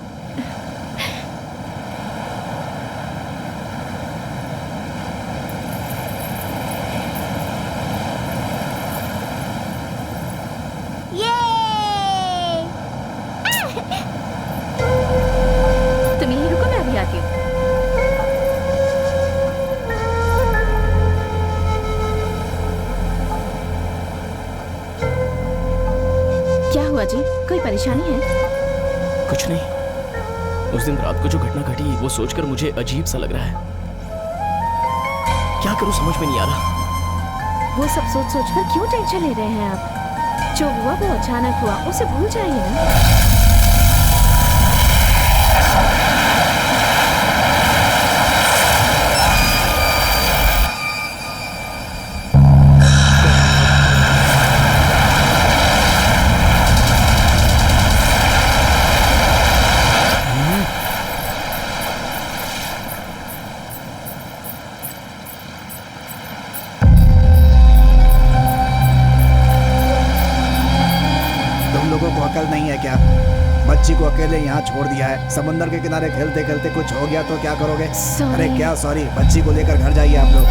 ये तुम यहीं रुको, मैं अभी आती हूँ। क्या हुआ जी, कोई परेशानी है? कुछ नहीं, उस दिन रात को जो घटना घटी वो सोचकर मुझे अजीब सा लग रहा है। क्या करूं समझ में नहीं आ रहा। वो सब सोच सोचकर क्यों टेंशन ले रहे हैं आप? जो हुआ वो अचानक हुआ, उसे भूल जाइए ना। अकल नहीं है क्या? बच्ची को अकेले यहाँ छोड़ दिया है, समंदर के किनारे खेलते खेलते कुछ हो गया तो क्या करोगे? Sorry. अरे क्या सॉरी, बच्ची को लेकर घर जाइए आप लोग।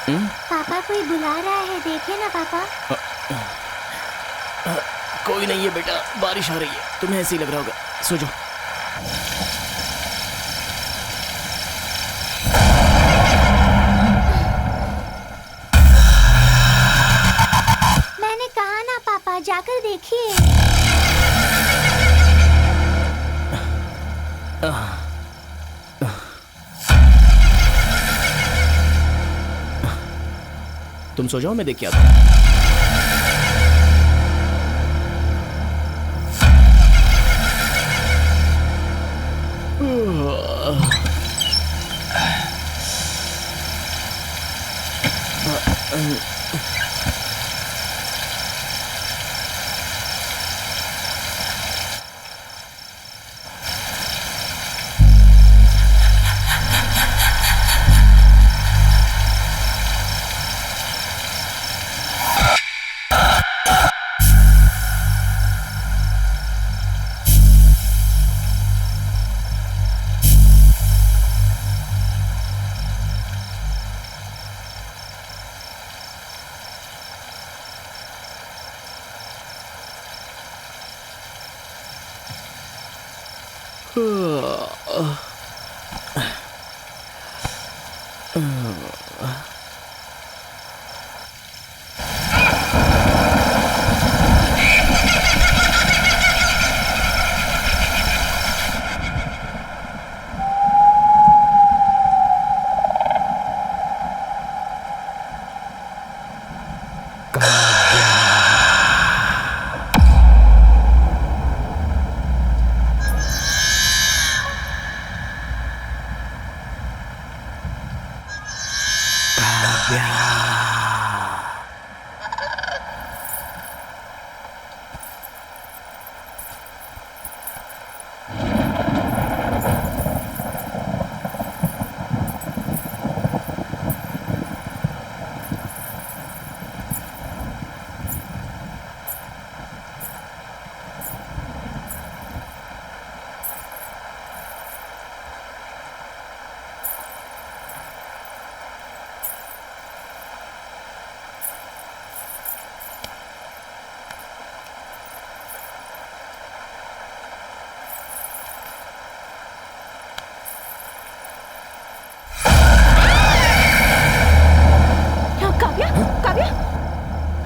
पापा कोई बुला रहा है, देखे ना पापा। कोई नहीं है बेटा, बारिश आ रही है, तुम्हें ऐसे ही लग रहा होगा, सो जाओ। मैंने कहा ना पापा, जाकर देखिए। तुम सो जाओ, मैं देख के आता हूँ।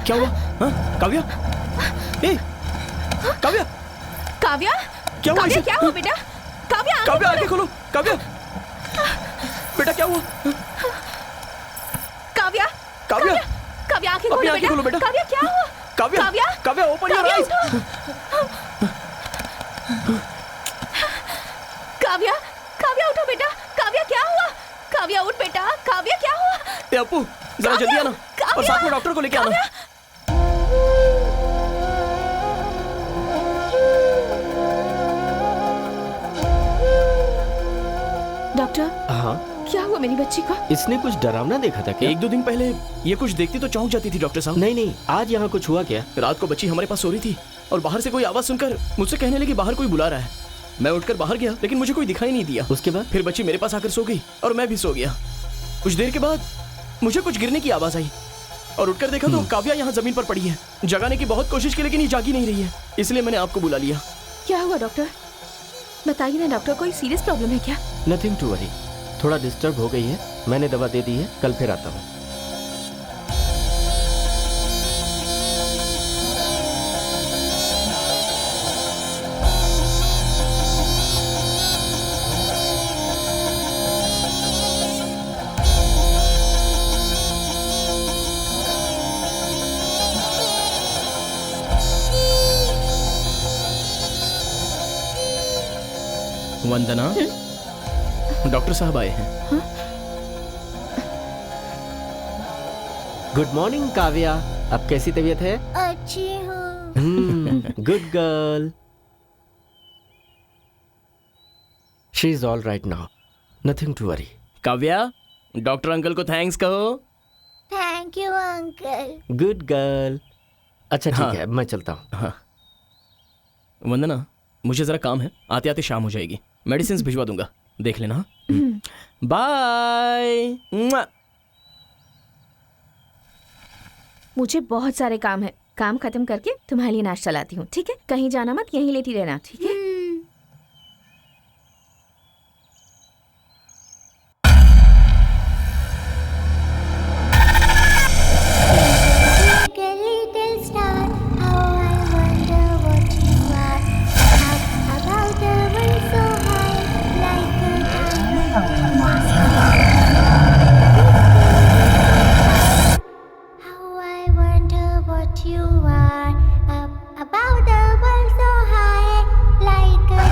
क्या हुआ? हाँ? काव्या? ए, काव्या? काव्या? क्या हुआ इसे? क्या हुआ बेटा? काव्या, काव्या आंखें खोलो। काव्या, बेटा क्या हुआ? काव्या, काव्या, काव्या आंखें खोलो बेटा। काव्या क्या हुआ? Kavya, Kavya, Kavya open your eyes. Kavya, Kavya उठो बेटा। काव्या क्या हुआ? काव्या उठ बेटा। काव्या क्या हुआ? ए अपू, जरा जल्दी आना और साथ में डॉक्टर को लेके आना। डॉक्टर, हाँ क्या हुआ मेरी बच्ची को? इसने कुछ डरावना देखा था क्या? 1-2 दिन पहले ये कुछ देखती तो चौंक जाती थी डॉक्टर साहब। नहीं, आज यहाँ कुछ हुआ क्या? रात को बच्ची हमारे पास सो रही थी और बाहर से कोई आवाज सुनकर मुझसे कहने लगी बाहर कोई बुला रहा है। मैं उठकर बाहर गया लेकिन मुझे कोई दिखाई नहीं दिया। उसके बाद फिर बच्ची मेरे पास आकर सो गई और मैं भी सो गया। कुछ देर के बाद मुझे कुछ गिरने की आवाज आई और उठकर देखा तो काव्या यहाँ जमीन पर पड़ी है। जगाने की बहुत कोशिश की लेकिन ये जागी नहीं रही है, इसलिए मैंने आपको बुला लिया। क्या हुआ डॉक्टर? बताइए ना डॉक्टर, कोई सीरियस प्रॉब्लम है क्या? नथिंग टू वरी, थोड़ा डिस्टर्ब हो गई है, मैंने दवा दे दी है, कल फिर आता हूँ। वंदना, डॉक्टर साहब आए हैं। गुड मॉर्निंग काव्या, अब कैसी तबीयत है? अच्छी हूँ। Good girl. She is all right now, nothing to worry. Kavya, doctor uncle को थैंक्स कहो। Thank you uncle. Good girl. अच्छा ठीक हाँ। है, मैं चलता हूँ। हाँ। वंदना, मुझे जरा काम है, आते आते शाम हो जाएगी। मेडिसिन भिजवा दूंगा, देख लेना। बाय। मुझे बहुत सारे काम है। काम खत्म करके तुम्हारे लिए नाश्ता लाती हूँ, ठीक है? कहीं जाना मत, यहीं लेटी रहना, ठीक है? Little star, how I wonder what you are. Up above the world so high, like a diamond. How I wonder what you are. Up above the world so high, like a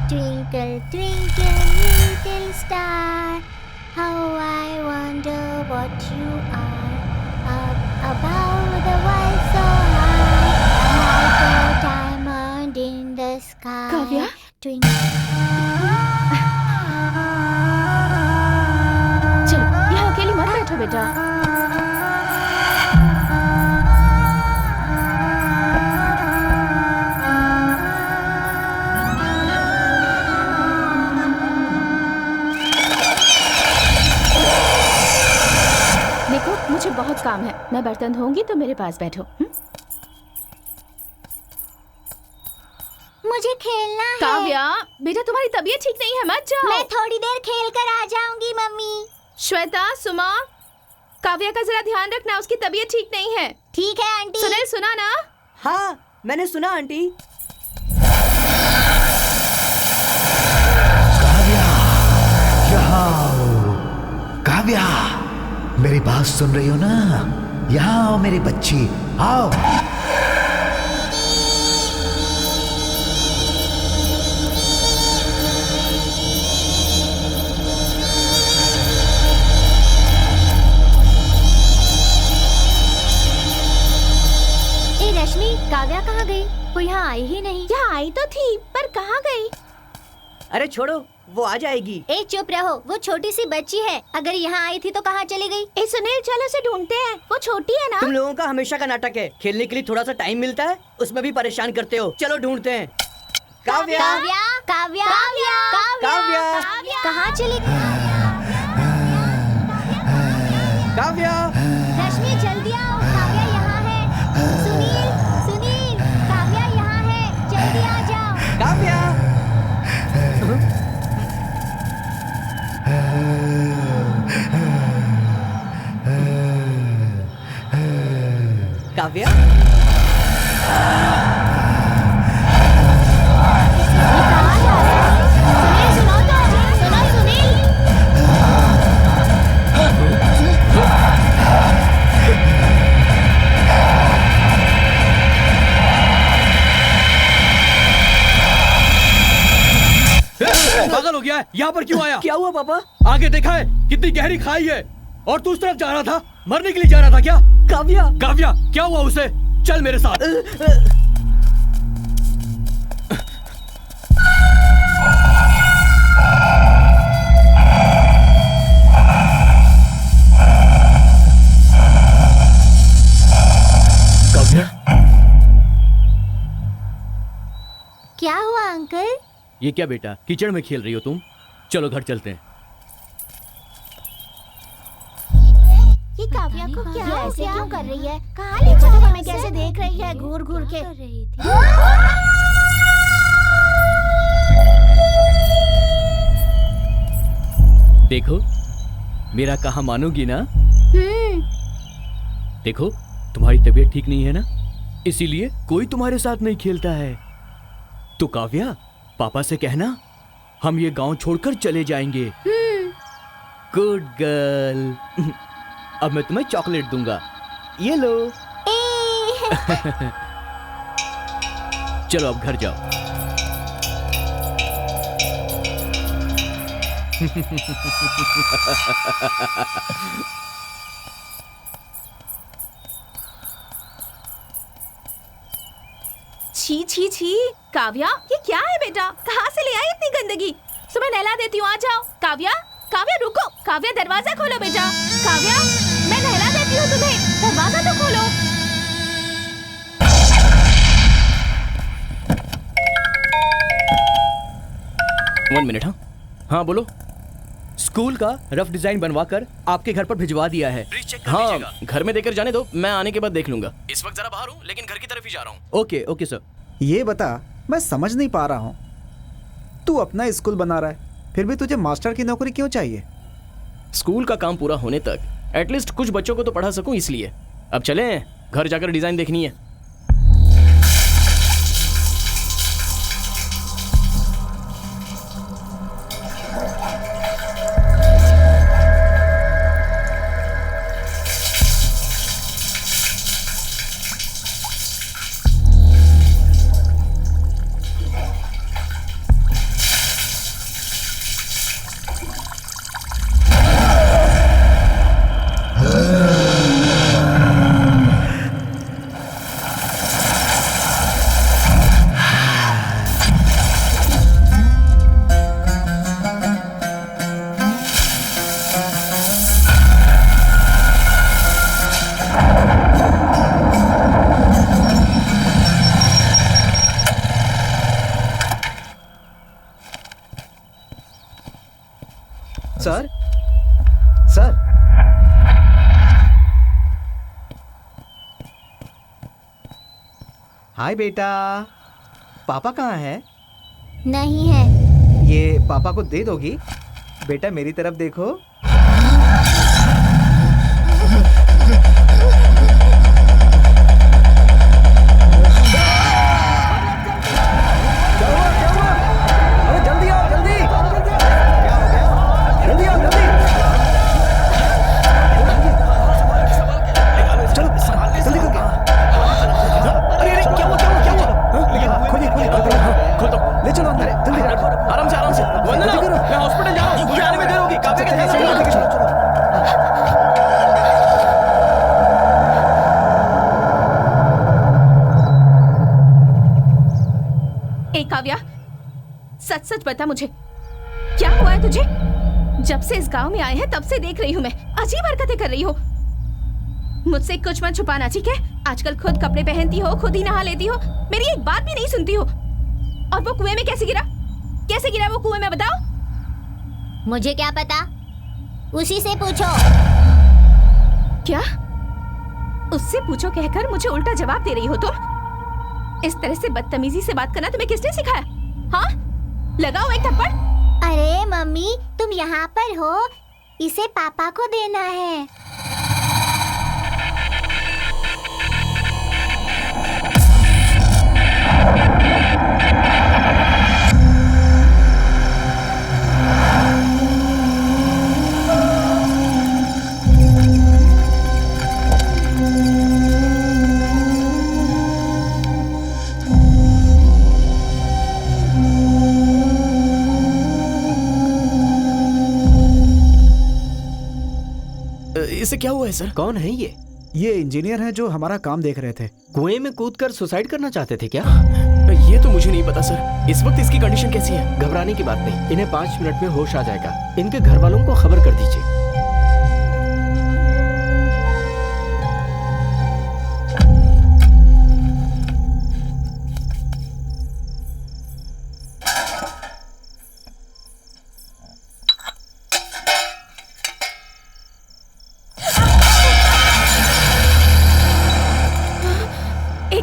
Twinkle, twinkle, little star, how I wonder what you are. Up above the world so high, like a diamond in the sky. Kavya? Twinkle. चलो, यहाँ अकेली मत बैठो बेटा। देखो, मुझे बहुत काम है। मैं बर्तन धोऊंगी तो मेरे पास बैठो। मुझे खेलना है। काव्या, बेटा तुम्हारी तबीयत ठीक नहीं है, मत जाओ। मैं थोड़ी देर खेल कर आ जाऊंगी मम्मी। श्वेता, सुमा, काव्या का जरा ध्यान रखना, उसकी तबीयत ठीक नहीं है। ठीक है आंटी। सुनील, सुना ना? हाँ, मैंने सुना आंटी। यहाँ आओ। काव्या, मेरी बात सुन रही हो ना? यहाँ आओ मेरी बच्ची, आओ। ए रश्मि, काव्या कहाँ गई? वो यहाँ आई ही नहीं। यहाँ आई तो थी, पर कहाँ गई? अरे छोड़ो, वो आ जाएगी। ए चुप रहो, वो छोटी सी बच्ची है। अगर यहाँ आई थी तो कहाँ चली गई? ए सुनील, चलो उसे ढूंढते हैं। वो छोटी है ना? तुम लोगों का हमेशा का नाटक है। खेलने के लिए थोड़ा सा टाइम मिलता है, उसमें भी परेशान करते हो। चलो ढूंढते हैं। काव्या, काव्या, काव्या, काव्या, काव्या, कहाँ चली? काव्या, रश्मि जल्दी आओ, काव्या यहाँ है। सुनील, सुनील, काव्या यहाँ है, जल्दी आ जाओ। काव्या। काव्या, सुनो तो, सुनो सुनील। पागल हो गया है, यहाँ पर क्यों आया? क्या हुआ पापा? आगे देखा है कितनी गहरी खाई है, और तू उस तरफ जा रहा था, मरने के लिए जा रहा था क्या? काव्या, काव्या, क्या हुआ उसे? चल मेरे साथ। काव्या, क्या हुआ अंकल? ये क्या बेटा, कीचड़ में खेल रही हो तुम? चलो घर चलते हैं। ये काव्या को क्या ऐसे क्यों कर रही है? कहाँ ले चलो, हमें कैसे देख रही है घूर घूर के? देखो, मेरा कहा मानोगी ना? देखो, तुम्हारी तबीयत ठीक नहीं है ना, इसीलिए कोई तुम्हारे साथ नहीं खेलता है। तो काव्या, पापा से कहना हम ये गांव छोड़कर चले जाएंगे। Good girl. अब मैं तुम्हें चॉकलेट दूंगा, ये लो। चलो अब घर जाओ। छी छी छी। काव्या, ये क्या है बेटा? कहाँ से ले आई इतनी गंदगी? सुबह नहला देती हूँ, आ जाओ। काव्या, काव्या रुको। काव्या दरवाजा खोलो बेटा। काव्या, मैं नहला देती हूँ तुम्हें, दरवाजा तो खोलो। One minute. हाँ बोलो। स्कूल का रफ डिजाइन बनवाकर आपके घर पर भिजवा दिया है। हाँ, घर में देकर जाने दो, मैं आने के बाद देख लूंगा। इस वक्त जरा बाहर हूँ, लेकिन घर की तरफ ही जा रहा हूँ। Okay okay sir. ये बता, मैं समझ नहीं पा रहा हूँ, तू अपना स्कूल बना रहा है, फिर भी तुझे मास्टर की नौकरी क्यों चाहिए? स्कूल का काम पूरा होने तक एटलीस्ट कुछ बच्चों को तो पढ़ा सकूं, इसलिए। अब चलें, घर जाकर डिजाइन देखनी है। सर, सर, हाय बेटा, पापा कहाँ है? नहीं है। ये पापा को दे दोगी? बेटा मेरी तरफ देखो। काव्या, सच सच बता मुझे, क्या हुआ है तुझे? जब से इस गांव में आए हैं तब से देख रही हूँ मैं, अजीब हरकतें कर रही हो। मुझसे कुछ मत छुपाना, ठीक है? आजकल खुद कपड़े पहनती हो, खुद ही नहा लेती हो, मेरी एक बात भी नहीं सुनती हो। और वो कुएं में कैसे गिरा? कैसे गिरा वो कुएं में, बताओ? मुझे क्या पता, उसी से पूछो। क्या? उससे पूछो कहकर मुझे उल्टा जवाब दे रही हो तुम? इस तरह से बदतमीजी से बात करना तुम्हें किसने सिखाया? हाँ, लगाओ एक थप्पड़। अरे मम्मी, तुम यहाँ पर हो, इसे पापा को देना है। इससे क्या हुआ है सर? कौन है ये? ये इंजीनियर हैं जो हमारा काम देख रहे थे। कुएं में कूदकर सुसाइड करना चाहते थे क्या? ये तो मुझे नहीं पता सर। इस वक्त इसकी कंडीशन कैसी है? घबराने की बात नहीं, इन्हें 5 मिनट में होश आ जाएगा। इनके घर वालों को खबर कर दीजिए।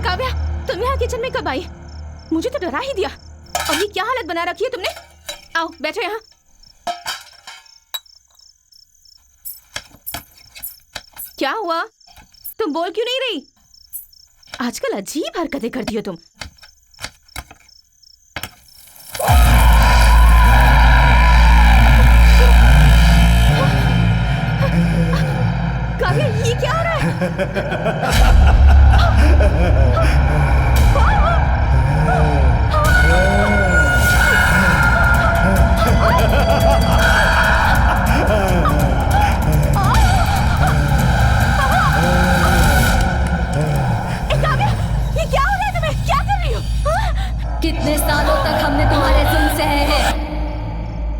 काव्या, तुम यहाँ किचन में कब आई? मुझे तो डरा ही दिया। और ये क्या हालत बना रखी है तुमने? आओ बैठो यहाँ। क्या हुआ? तुम बोल क्यों नहीं रही? आजकल अजीब हरकतें करती हो तुम। काव्या, ये क्या हो रहा है? कितने सालों तक हमने तुम्हारे जुल्म सहे हैं,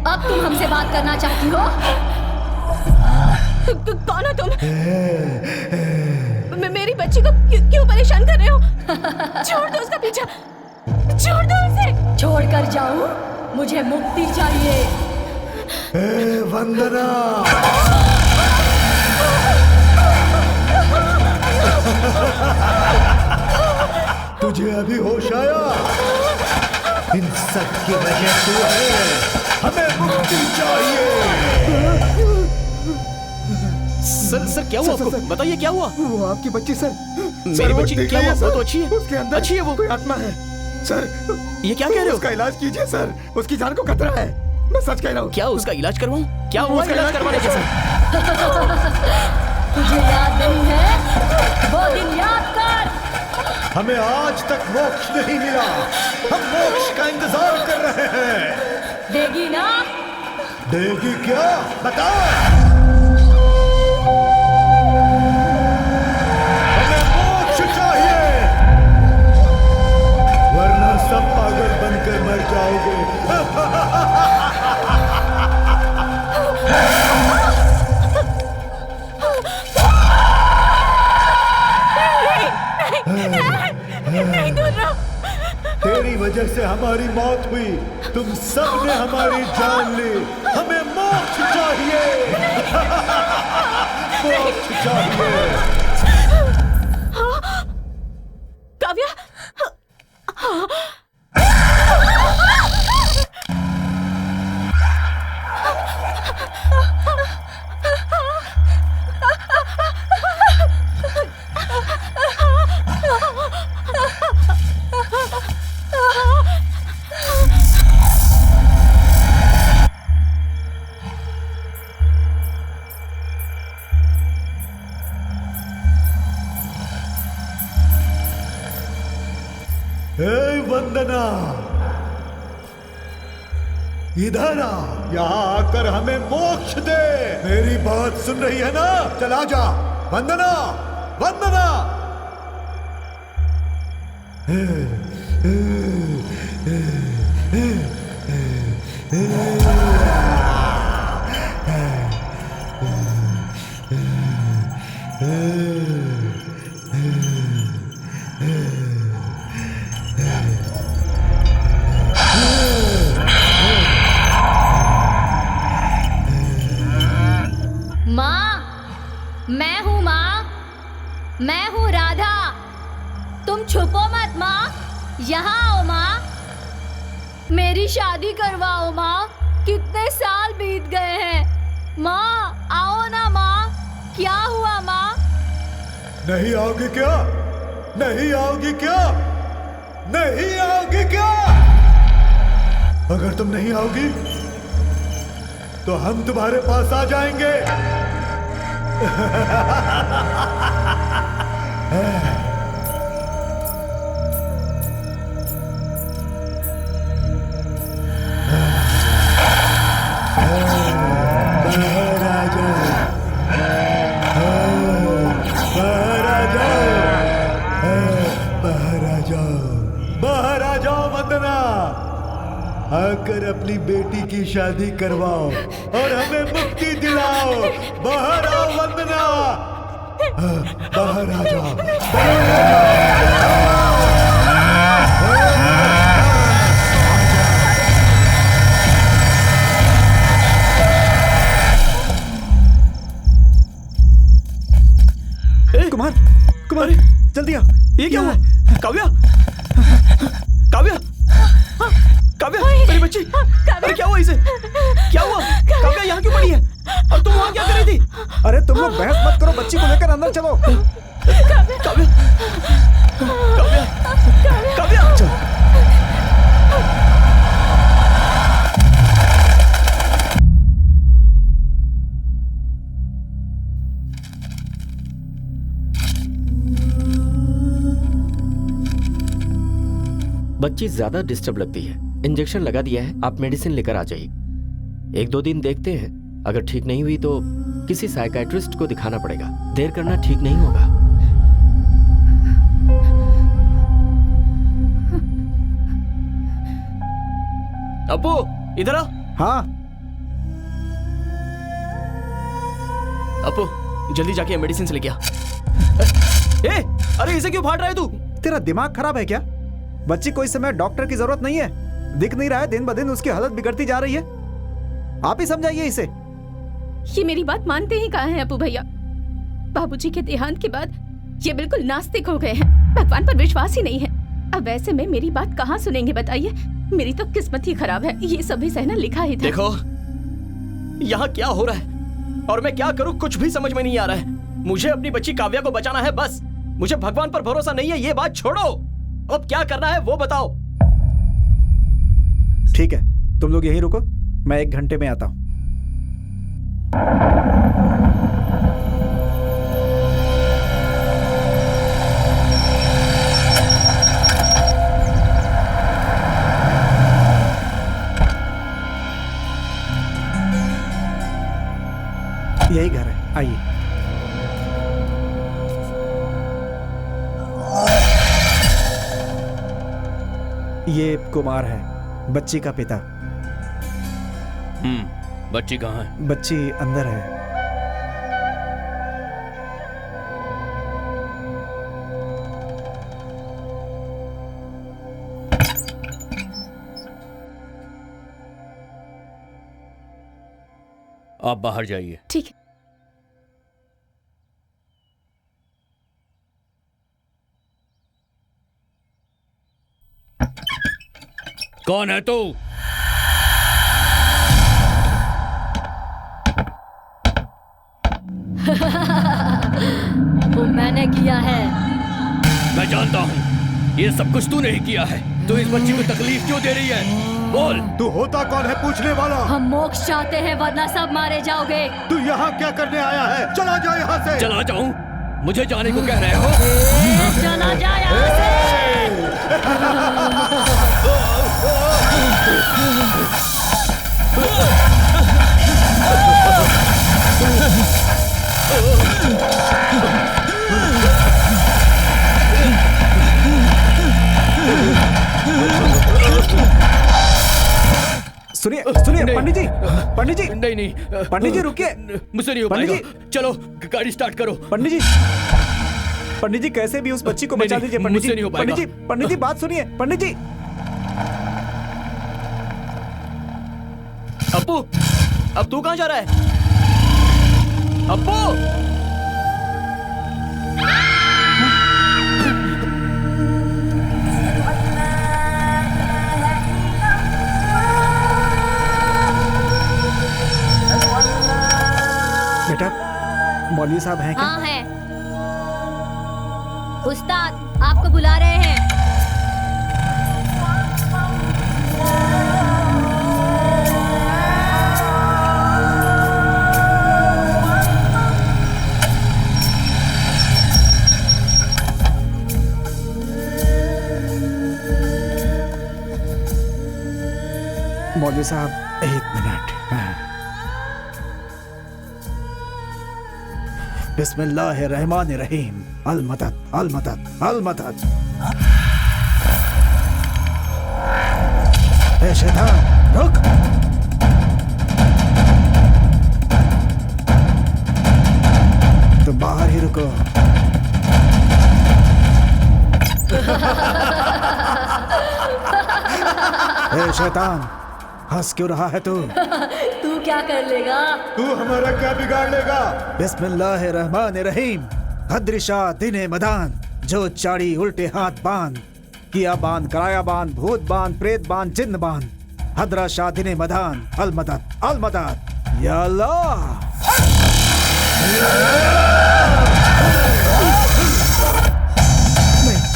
अब तुम हमसे बात करना चाहती हो? कौन हो तुम? मेरी बच्ची को क्यों परेशान कर रहे हो? छोड़ दो उसका पीछा, छोड़ दो उसे। छोड़ कर जाऊं? मुझे मुक्ति चाहिए। वंदना, तुझे अभी होश आया? इन सब की वजह तू है। हमें मुक्ति चाहिए। सर क्या हुआ आपको? बताइए क्या हुआ? वो आपकी बच्ची सर। मेरी बच्ची क्या हुआ? वो तो अच्छी है। उसके अंदर अच्छी है वो। कोई आत्मा है सर। ये क्या कह रहे हो? उसका इलाज कीजिए सर, उसकी जान को खतरा है। मैं सच कह रहा हूँ। क्या उसका इलाज करवाऊं? क्या हुआ इलाज करवाने के? तुझे याद नहीं है? वो दिन याद कर। हमें आज तक मोक्ष नहीं मिला। हम मोक्ष का इंतजार कर रहे हैं। देगी ना? देगी क्या? बता। हमें मोक्ष चाहिए, वरना सब पागल बनकर मर जाओगे। नहीं दूर रहो। तेरी वजह से हमारी मौत हुई, तुम सब ने हमारी जान ली। हमें मोक्ष चाहिए। मोक्ष चाहिए। काव्या, वंदना, इधर आ, यहाँ आकर हमें मोक्ष दे। मेरी बात सुन रही है ना? चला जा। वंदना, वंदना। मैं हूँ माँ, मैं हूँ राधा। तुम छुपो मत माँ, यहाँ आओ माँ, मेरी शादी करवाओ माँ। कितने साल बीत गए हैं माँ, आओ ना माँ। क्या हुआ माँ? नहीं आओगी क्या? नहीं आओगी क्या? नहीं आओगी क्या? अगर तुम नहीं आओगी तो हम तुम्हारे पास आ जाएंगे। महाराजा वंदना, आकर अपनी बेटी की शादी करवाओ और हमें मुक्ति दिलाओ। बाहर आओ वंदना, बाहर आ जाओ। कुमार, कुमार, जल्दी आओ। ये क्या हुआ? काव्या, काव्या, काव्या, मेरी बच्ची। अरे क्या हुआ इसे? क्या हुआ? काव्या यहाँ क्यों पड़ी है? और तुम वहाँ क्या कर रही थी? अरे तुम लोग बहस मत करो, बच्ची को लेकर अंदर चलो। काव्या, काव्या, काव्या। बच्ची ज्यादा डिस्टर्ब लगती है, इंजेक्शन लगा दिया है, आप मेडिसिन लेकर आ जाइए। 1-2 दिन देखते हैं, अगर ठीक नहीं हुई तो किसी साइकियाट्रिस्ट को दिखाना पड़ेगा। देर करना ठीक नहीं होगा। अपू इधर आ। हाँ अपू जल्दी जाके मेडिसिन लेके आ। ए, अरे इसे क्यों फाड़ रहा है तू? तेरा दिमाग खराब है क्या? बच्ची को इस समय डॉक्टर की जरूरत नहीं है। दिख नहीं रहा है दिन ब दिन उसकी हालत बिगड़ती जा रही है। आप ही समझाइए इसे। ये मेरी बात मानते ही कहाँ हैं अपू भैया? बाबूजी के देहांत के बाद ये बिल्कुल नास्तिक हो गए हैं, भगवान पर विश्वास ही नहीं है। अब ऐसे में मेरी बात कहाँ सुनेंगे बताइए? मेरी तो किस्मत ही खराब है, ये सभी सहना लिखा ही था। देखो यहाँ क्या हो रहा है और मैं क्या करूँ कुछ भी समझ में नहीं आ रहा है। मुझे अपनी बच्ची काव्या को बचाना है बस। मुझे भगवान पर भरोसा नहीं है, ये बात छोड़ो। अब क्या करना है वो बताओ। ठीक है, तुम लोग यहीं रुको, मैं 1 घंटे में आता हूँ। यही घर है, आइए। ये कुमार है, बच्ची का पिता। बच्ची कहाँ है? बच्ची अंदर है। आप बाहर जाइए। ठीक है। कौन है तू? वो मैंने किया है। मैं जानता हूँ ये सब कुछ तूने ही किया है। तू इस बच्ची को तकलीफ क्यों दे रही है? बोल। तू होता कौन है पूछने वाला? हम मोक्ष चाहते हैं वरना सब मारे जाओगे। तू यहाँ क्या करने आया है? चला जा यहाँ से। चला जाऊं? मुझे जाने को कह रहे हो? चला जा यहाँ से। सुनिए सुनिए पंडित जी, पंडित जी। नहीं पंडित जी रुकिए। मुझसे नहीं हो पंडित पाएगा। चलो गाड़ी स्टार्ट करो। पंडित जी, पंडित जी कैसे भी उस बच्ची को बचा दीजिए। पंडित जी, पंडित जी, पंडित जी बात सुनिए। पंडित जी। अपू, अब तू कहाँ जा रहा है? अपू! बेटा, मौलवी साहब हैं क्या? हाँ है। उस्ताद आपको बुला रहे हैं। मौलवी साहब 1 मिनट। बिस्मिल्लाहिर्रहमानिर्रहीम। अल मदद, अल मदद, अल मदद। ए शैतान, रुक। तुम बाहर ही रुको। ए शैतान, हंस क्यों रहा है तू? तू क्या कर लेगा? तू हमारा क्या बिगाड़ लेगा? बिस्मिल्लाहिर्रहमानिर्रहीम। हद्रिशा दिने मदान, जो चाड़ी उल्टे हाथ बांध, किया बांध, कराया बांध, भूत बांध, प्रेत बांध, जिन्न बांध। हद्रा शाह दिने मदान, अल मदद, अल मदद। या अल्लाह।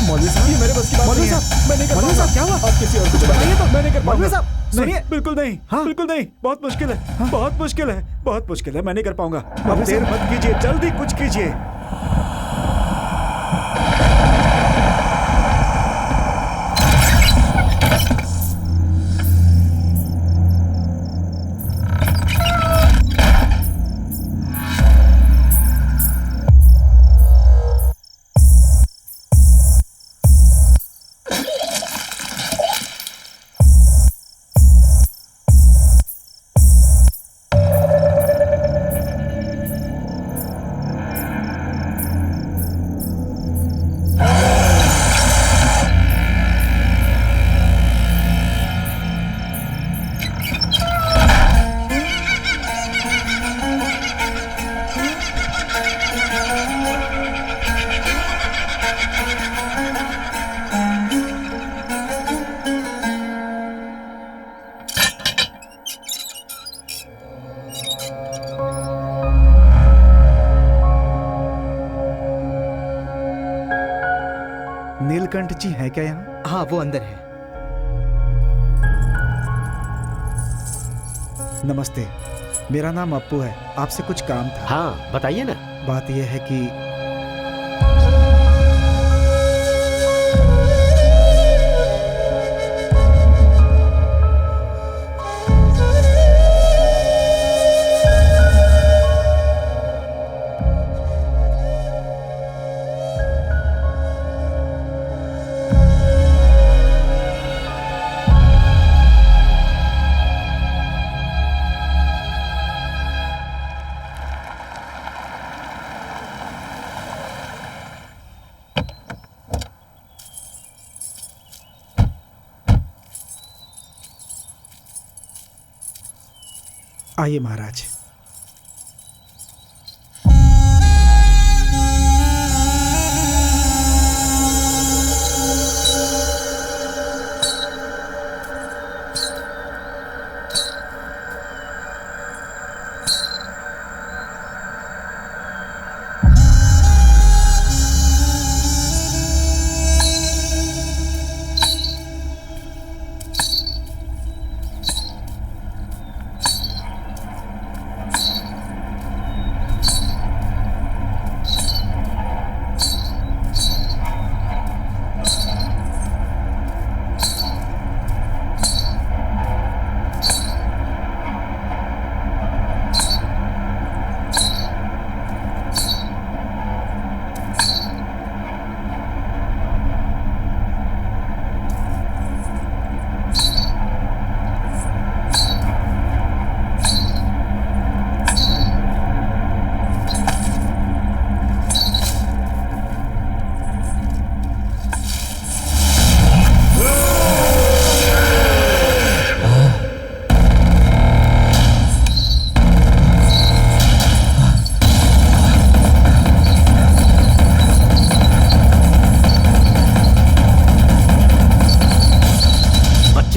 मौलवी साहब, ये मेरे बस की बात नहीं है। मैं नहीं कर पाऊंगा। मौलवी साहब, क्या हुआ? आप किसी और को बताइए तो। मैं नहीं कर पाऊंगा। मौलवी साहब, सुनिए। बिल्कुल नहीं, हाँ बिल्कुल नहीं। बहुत मुश्किल है, हाँ? बहुत मुश्किल है, बहुत मुश्किल है। मैं नहीं कर पाऊंगा। अब देर मत कीजिए, जल्दी कुछ कीजिए। नीलकंठ जी हैं क्या यहाँ? हाँ, वो अंदर है। नमस्ते, मेरा नाम अप्पू है। आपसे कुछ काम था। हाँ, बताइए ना। बात यह है कि आइए महाराज।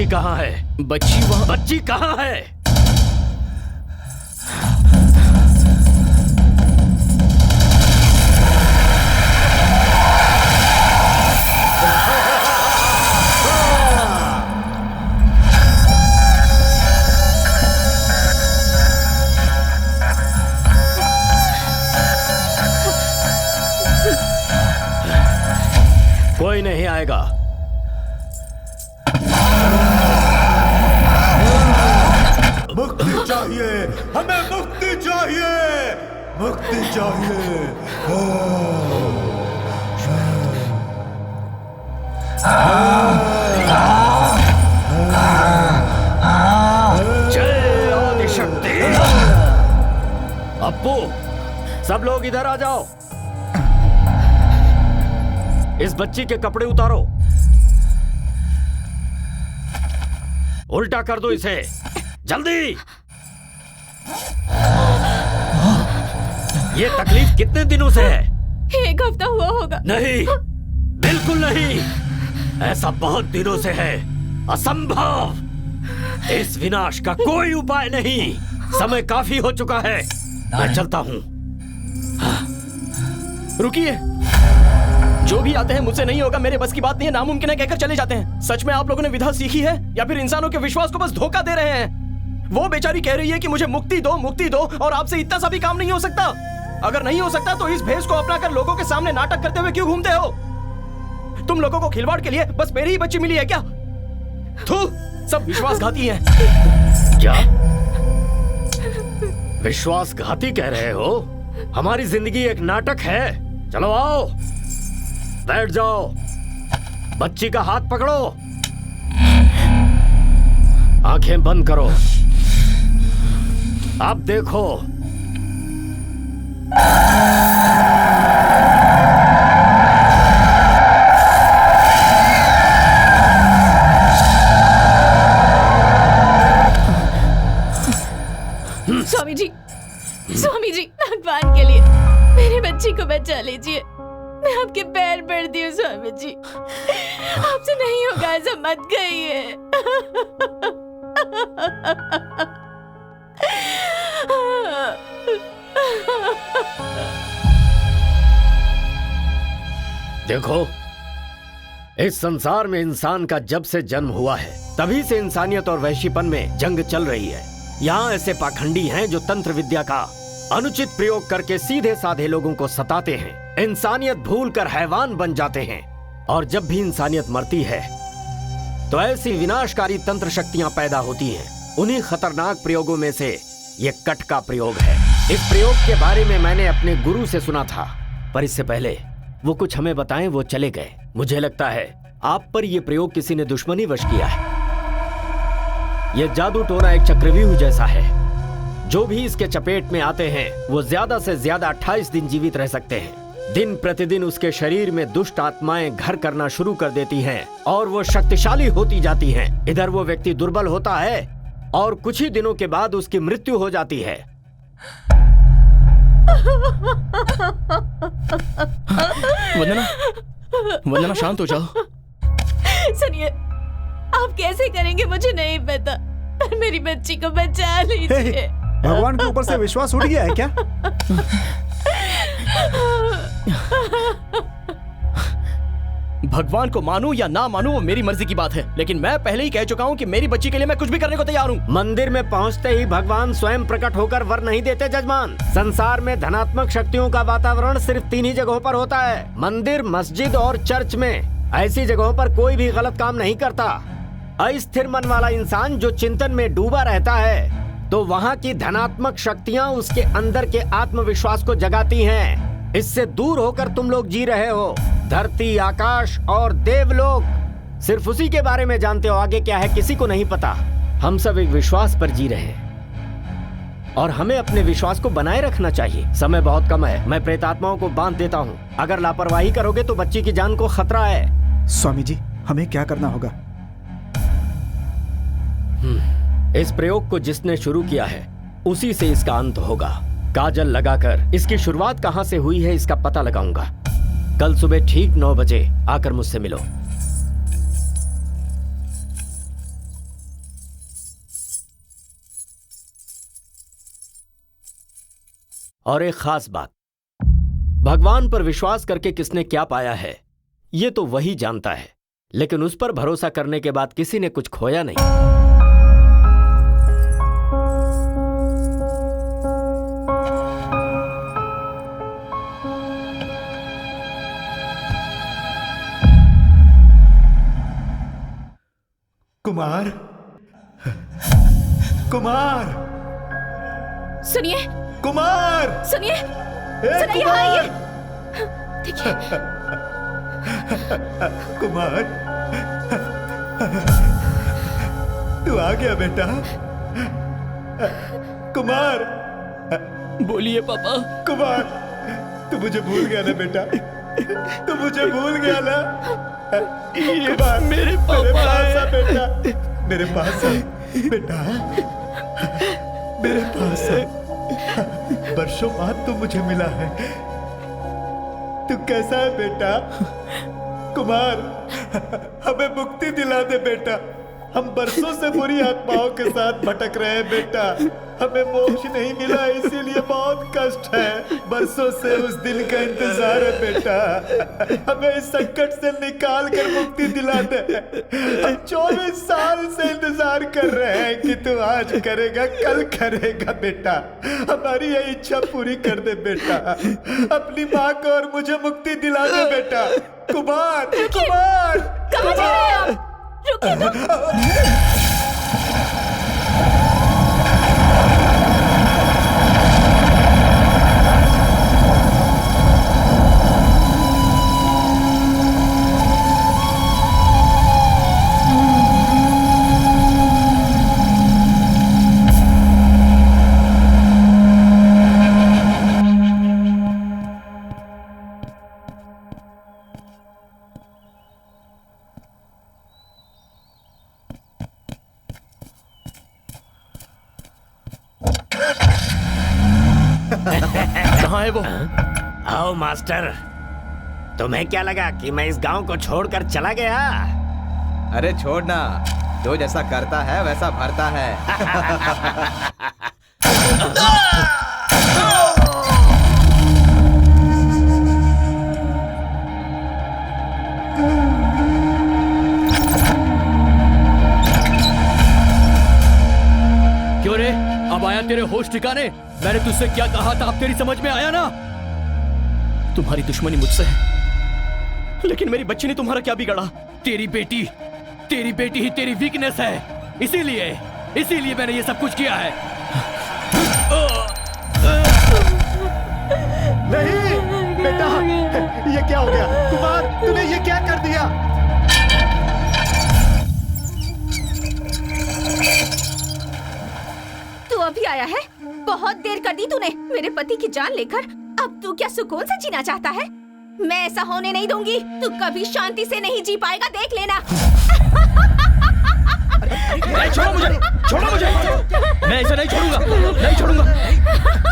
कहाँ है? बच्ची वहाँ। बच्ची कहाँ है? कोई नहीं आएगा। मुक्ति चाहिए, हमें मुक्ति चाहिए, मुक्ति चाहिए। जय आदिशक्ति। अप्पू, सब लोग इधर आ जाओ। इस बच्ची के कपड़े उतारो, उल्टा कर दो इसे, जल्दी। ये तकलीफ कितने दिनों से है? 1 हफ्ता हुआ होगा। नहीं, बिल्कुल नहीं, ऐसा बहुत दिनों से है। असंभव। इस विनाश का कोई उपाय नहीं। समय काफी हो चुका है, मैं चलता हूं। रुकिए, जो भी आते हैं मुझसे नहीं होगा, मेरे बस की बात नहीं है, नामुमकिन है कहकर चले जाते हैं। सच में आप लोगों ने विधा सीखी है या फिर इंसानों के विश्वास को बस धोखा दे रहे हैं? वो बेचारी कह रही है कि मुझे मुक्ति दो, मुक्ति दो, और आपसे इतना सा भी काम नहीं हो सकता। अगर नहीं हो सकता तो इस भेष को अपनाकर लोगों के सामने नाटक करते हुए क्यों घूमते हो? तुम लोगों को खिलवाड़ के लिए बस मेरी ही बच्ची मिली है क्या? थू, सब विश्वासघाती हैं। क्या विश्वासघाती कह रहे हो? हमारी जिंदगी एक नाटक है। चलो आओ, बैठ जाओ, बच्ची का हाथ पकड़ो, आंखें बंद करो। अब देखो, स्वामी जी, स्वामी जी, भगवान के लिए मेरे बच्ची को बचा लीजिए। मैं आपके पैर पड़ती हूँ स्वामी जी, आपसे नहीं होगा, ऐसा मत कहिए। देखो, इस संसार में इंसान का जब से जन्म हुआ है तभी से इंसानियत और वैश्यपन में जंग चल रही है। यहाँ ऐसे पाखंडी हैं जो तंत्र विद्या का अनुचित प्रयोग करके सीधे साधे लोगों को सताते हैं। इंसानियत भूलकर हैवान बन जाते हैं और जब भी इंसानियत मरती है तो ऐसी विनाशकारी तंत्र शक्तियां पैदा होती हैं। उन्हीं खतरनाक प्रयोगों में से ये कट का प्रयोग है। इस प्रयोग के बारे में मैंने अपने गुरु से सुना था, पर इससे पहले वो कुछ हमें बताएं वो चले गए। मुझे लगता है आप पर यह प्रयोग किसी ने दुश्मनी वश किया है। यह जादू टोना एक चक्रव्यूह जैसा है। जो भी इसके चपेट में आते हैं वो ज्यादा से ज्यादा 28 दिन जीवित रह सकते हैं। दिन प्रतिदिन उसके शरीर में दुष्ट आत्माएं घर करना शुरू कर देती हैं और वो शक्तिशाली होती जाती हैं। इधर वो व्यक्ति दुर्बल होता है और कुछ ही दिनों के बाद उसकी मृत्यु हो जाती है। वंदना, वंदना शांत हो जाओ। सुनिए, आप कैसे करेंगे मुझे नहीं पता, पर मेरी बच्ची को बचा लीजिए। भगवान के ऊपर से विश्वास उठ गया है क्या? भगवान को मानूं या ना मानूं वो मेरी मर्जी की बात है, लेकिन मैं पहले ही कह चुका हूं कि मेरी बच्ची के लिए मैं कुछ भी करने को तैयार हूं। मंदिर में पहुंचते ही भगवान स्वयं प्रकट होकर वर नहीं देते जजमान। संसार में धनात्मक शक्तियों का वातावरण सिर्फ 3 ही जगहों पर होता है, मंदिर, मस्जिद और चर्च में। ऐसी जगहों पर कोई भी गलत काम नहीं करता। अस्थिर मन वाला इंसान जो चिंतन में डूबा रहता है तो वहाँ की धनात्मक शक्तियाँ उसके अंदर के आत्मविश्वास को जगाती हैं। इससे दूर होकर तुम लोग जी रहे हो। धरती, आकाश और देवलोक सिर्फ उसी के बारे में जानते हो, आगे क्या है किसी को नहीं पता। हम सब एक विश्वास पर जी रहे हैं और हमें अपने विश्वास को बनाए रखना चाहिए। समय बहुत कम है, मैं प्रेतात्माओं को बांध देता हूँ। अगर लापरवाही करोगे तो बच्ची की जान को खतरा है। स्वामी जी, हमें क्या करना होगा? इस प्रयोग को जिसने शुरू किया है उसी से इसका अंत होगा। काजल लगाकर इसकी शुरुआत कहां से हुई है इसका पता लगाऊंगा। कल सुबह ठीक 9 बजे आकर मुझसे मिलो। और एक खास बात, भगवान पर विश्वास करके किसने क्या पाया है ये तो वही जानता है, लेकिन उस पर भरोसा करने के बाद किसी ने कुछ खोया नहीं। कुमार, कुमार, सुनिए, कुमार, सुनिए, सुनिए, यहाँ आइए। देखिए, कुमार, तू आ गया बेटा। कुमार, बोलिए पापा। कुमार, तू मुझे भूल गया ना बेटा? तू मुझे भूल गया ना? ये मेरे पापा है बेटा, मेरे पास है बेटा, मेरे पास है। वर्षों बाद तू मुझे मिला है। तू कैसा है बेटा? कुमार, हमें मुक्ति दिला दे बेटा। हम बरसों से बुरी आत्माओं के साथ भटक रहे हैं बेटा। हमें मोक्ष नहीं मिला, इसीलिए बहुत कष्ट है। बरसों से उस दिन का इंतजार है बेटा। हमें इस संकट से निकाल कर मुक्ति दिला दे। हम 24 साल से इंतजार कर रहे हैं कि तू आज करेगा, कल करेगा बेटा। हमारी ये इच्छा पूरी कर दे बेटा। अपनी माँ को और मुझे मुक्ति दिला दे बेटा। कुमार, कुमार, कहाँ जा रहे हैं आप? रुकिए तो। कहाँ है वो? आओ मास्टर, तुम्हें क्या लगा कि मैं इस गांव को छोड़कर चला गया? अरे छोड़ना, जो जैसा करता है वैसा भरता है। आया तेरे होश ठिकाने? मैंने तुझसे क्या कहा था, अब तेरी समझ में आया ना? तुम्हारी दुश्मनी मुझसे है, लेकिन मेरी बच्ची ने तुम्हारा क्या बिगाड़ा? तेरी बेटी ही तेरी वीकनेस है, इसीलिए मैंने ये सब कुछ किया है। नहीं बेटा, ये क्या हो गया? कुमार, तूने ये क्या कर दिया? तू अभी आया है? बहुत देर कर दी तूने मेरे पति की जान लेकर। अब तू क्या सुकून से जीना चाहता है? मैं ऐसा होने नहीं दूंगी। तू कभी शांति से नहीं जी पाएगा, देख लेना। छोड़ो मुझे, मैं ऐसा नहीं छोड़ूंगा।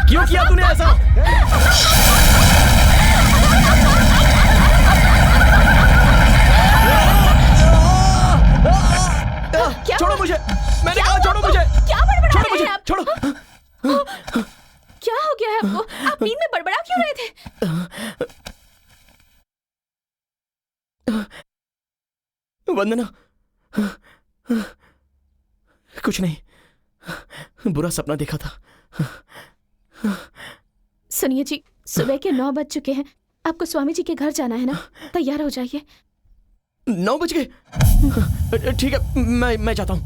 क्यों किया तूने ऐसा? क्या? छोड़ो मुझे, मैंने कहा छोड़ो मुझे। क्या बड़बड़ा रहे हैं आप? छोड़ो। क्या हो गया है आपको? आप नींद में बड़बड़ा क्यों रहे थे? वंदना, कुछ नहीं, बुरा सपना देखा था। सुनिए जी, सुबह के 9 बज चुके हैं। आपको स्वामी जी के घर जाना है ना? तैयार हो जाइए। 9 बज गए? ठीक है, मैं जाता हूँ।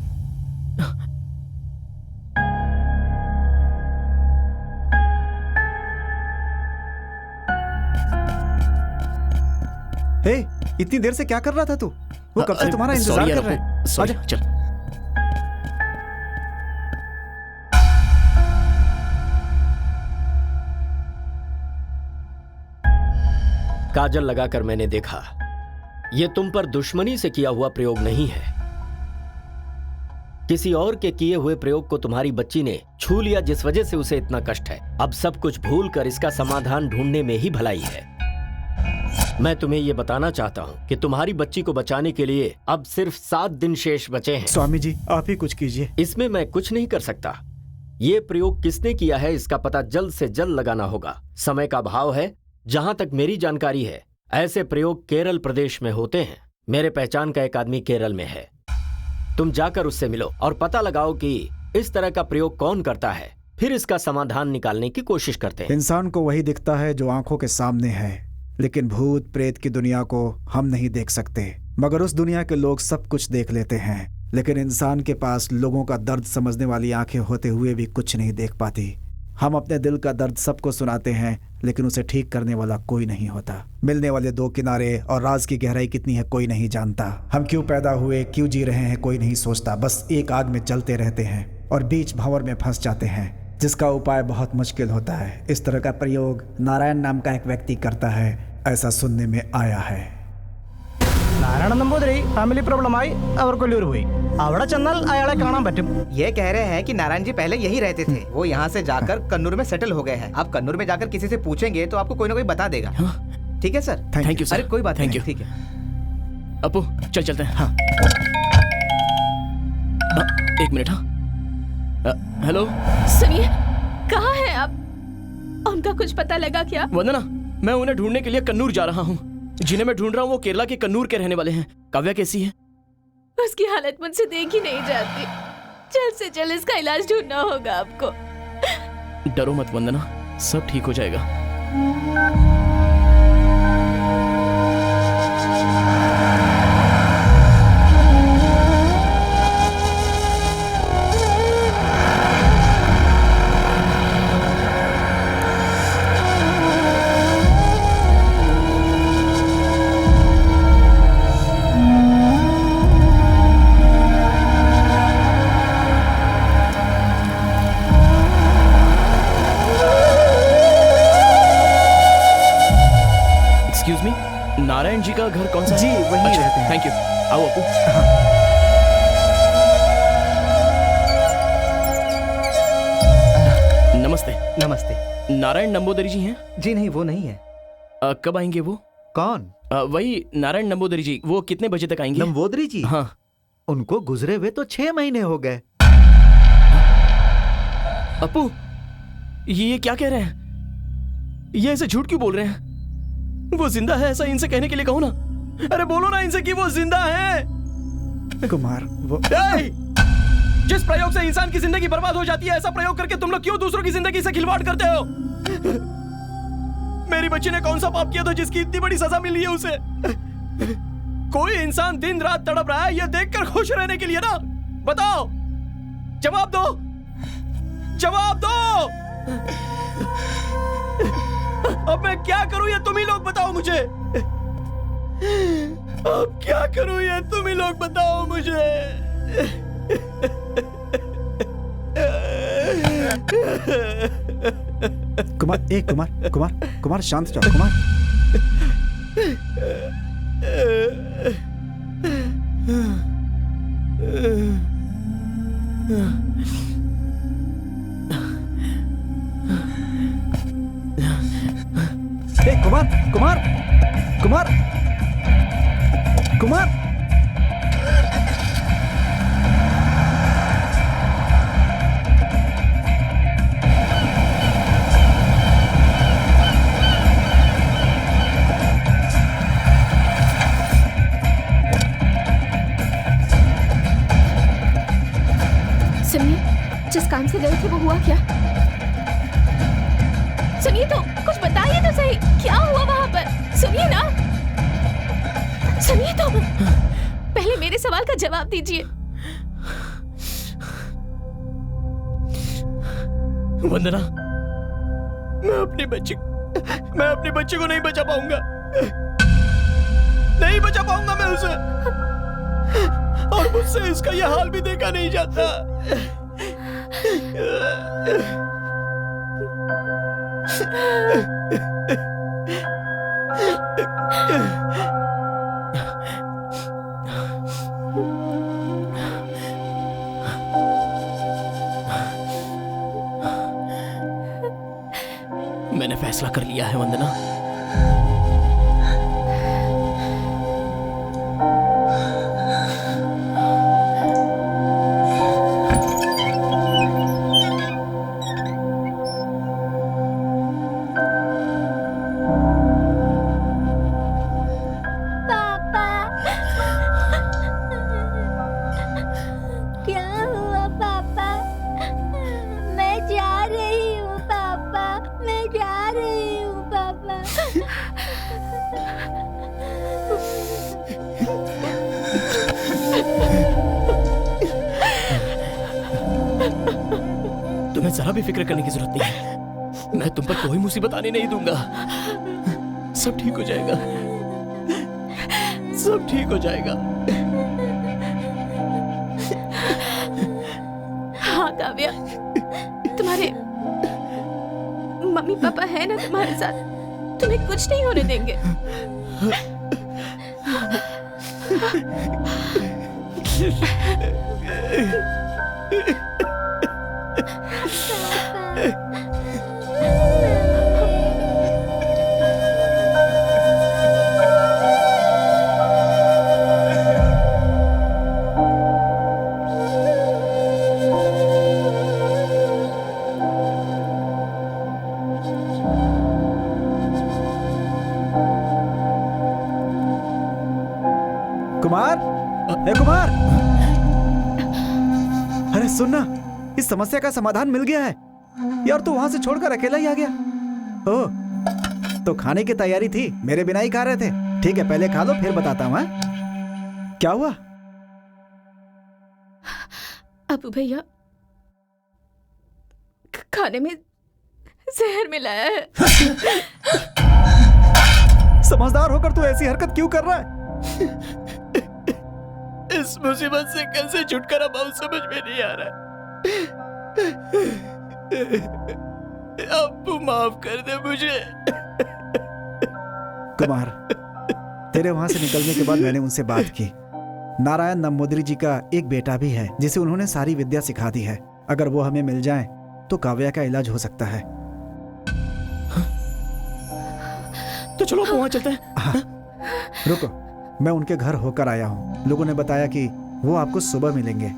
हे, इतनी देर से क्या कर रहा था तू? वो कब से तुम्हारा इंतजार कर रहे हैं। आजा, चल। काजल लगाकर मैंने देखा, यह तुम पर दुश्मनी से किया हुआ प्रयोग नहीं है। किसी और के किए हुए प्रयोग को तुम्हारी बच्ची ने छू लिया, जिस वजह से उसे इतना कष्ट है। अब सब कुछ भूलकर इसका समाधान ढूंढने में ही भलाई है। मैं तुम्हें यह बताना चाहता हूं कि तुम्हारी बच्ची को बचाने के लिए अब सिर्फ 7 दिन शेष बचे हैं। स्वामी जी, आप ही कुछ कीजिए। इसमें मैं कुछ नहीं कर सकता। ये प्रयोग किसने किया है इसका पता जल्द से जल्द लगाना होगा। समय का अभाव है। जहां तक मेरी जानकारी है, ऐसे प्रयोग केरल प्रदेश में होते हैं। मेरे पहचान का एक आदमी केरल में है। तुम जाकर उससे मिलो और पता लगाओ कि इस तरह का प्रयोग कौन करता है, फिर इसका समाधान निकालने की कोशिश करते हैं। इंसान को वही दिखता है जो आंखों के सामने है, लेकिन भूत प्रेत की दुनिया को हम नहीं देख सकते, मगर उस दुनिया के लोग सब कुछ देख लेते हैं। लेकिन इंसान के पास लोगों का दर्द समझने वाली आंखें होते हुए भी कुछ नहीं देख पाती। हम अपने दिल का दर्द सबको सुनाते हैं, लेकिन उसे ठीक करने वाला कोई नहीं होता। मिलने वाले 2 किनारे और राज की गहराई कितनी है कोई नहीं जानता। हम क्यों पैदा हुए, क्यों जी रहे हैं कोई नहीं सोचता। बस एक आग में चलते रहते हैं और बीच भंवर में फंस जाते हैं, जिसका उपाय बहुत मुश्किल होता है। इस तरह का प्रयोग नारायण नाम का एक व्यक्ति करता है, ऐसा सुनने में आया है। നാരായണ നമ്പൂതിരി ഫാമിലി പ്രോബ്ലമായി അവർ കൊല്ലൂർ പോയി. അവിടെ ചെന്നാൽ അയാളെ കാണാൻ പറ്റും. ये कह रहे हैं कि नारायण जी पहले यही रहते थे, वो यहाँ से जाकर कन्नूर में सेटल हो गए हैं। आप कन्नूर में जाकर किसी से पूछेंगे तो आपको कोई ना कोई बता देगा। ठीक है सर? Thank you sir. अरे कोई बात नहीं, ठीक है। अपू चल चलते हैं। हाँ। एक मिनट। हाँ, हेलो। सुनिए, कहाँ हैं आप? उनका कुछ पता लगा क्या? वंदना, मैं उन्हें ढूंढने के लिए कन्नूर जा रहा हूँ। जिन्हें मैं ढूंढ रहा हूँ वो केरला के कन्नूर के रहने वाले हैं। काव्या कैसी है? उसकी हालत मुझसे देखी नहीं जाती। जल्द से जल्द इसका इलाज ढूंढना होगा आपको। डरो मत वंदना, सब ठीक हो जाएगा। नारायण जी का घर कौन सा? जी वही रहते हैं। Thank you. आओ अपू। नमस्ते। नमस्ते। नारायण नंबोदरी जी हैं? जी नहीं, वो नहीं है। कब आएंगे वो? कौन? वही नारायण नंबोदरी जी। वो कितने बजे तक आएंगे? नंबोदरी जी? हाँ। उनको गुजरे हुए तो 6 महीने हो गए। अपू, ये क्या कह रहे हैं? ये ऐसे झूठ क्यों बोल रहे हैं? वो जिंदा है, ऐसा इनसे कहने के लिए कहो ना। अरे बोलो ना इनसे कि वो जिंदा है। कुमार, वो जिस प्रयोग से इंसान की जिंदगी बर्बाद हो जाती है, ऐसा प्रयोग करके तुम लोग क्यों दूसरों की जिंदगी से खिलवाड़ करते हो? मेरी बच्ची ने कौन सा पाप किया था जिसकी इतनी बड़ी सजा मिली है उसे? कोई इंसान दिन रात तड़प रहा है ये देखकर खुश रहने के लिए ना। बताओ, जवाब दो, जवाब दो। अब मैं क्या करूं ये तुम ही लोग बताओ मुझे। अब क्या करूं ये तुम ही लोग बताओ मुझे। कुमार शांत जाओ कुमार। कुमार सुनिए, जिस काम से गए थे वो हुआ क्या? सुनिए तो, कुछ बताइए तो सही, क्या हुआ वहां पर? सुनिए ना, सुनिए तो, पहले मेरे सवाल का जवाब दीजिए। वंदना, मैं अपनी बच्ची को नहीं बचा पाऊंगा, नहीं बचा पाऊंगा मैं उसे, और मुझसे इसका यह हाल भी देखा नहीं जाता। मैंने फैसला कर लिया है वंदना। तुम्हें जरा भी फिक्र करने की जरूरत नहीं है। मैं तुम पर कोई मुसीबत आने नहीं दूंगा। सब ठीक हो जाएगा, सब ठीक हो जाएगा। हाँ काव्या, तुम्हारे मम्मी पापा है ना तुम्हारे साथ, तुम्हें कुछ नहीं होने देंगे। कुमार, अरे सुनना, इस समस्या का समाधान मिल गया है यार। तू वहां से छोड़कर अकेला ही आ गया। ओह, तो खाने की तैयारी थी, मेरे बिना ही खा रहे थे। ठीक है, पहले खा लो फिर बताता हूँ। क्या हुआ? अबू भैया, खाने में जहर मिलाया है। समझदार होकर तू ऐसी हरकत क्यों कर रहा है? इस मुसीबत से कैसे छुटकारा पाऊं समझ में नहीं आ रहा। अब्बू माफ कर दे मुझे। कुमार, तेरे वहां से निकलने के बाद मैंने उनसे बात की। नारायण नंबूदरी जी का एक बेटा भी है जिसे उन्होंने सारी विद्या सिखा दी है। अगर वो हमें मिल जाए तो काव्या का इलाज हो सकता है। तो चलो वहां चलते हैं। हाँ, रुको, मैं उनके घर होकर आया हूँ। लोगों ने बताया कि वो आपको सुबह मिलेंगे।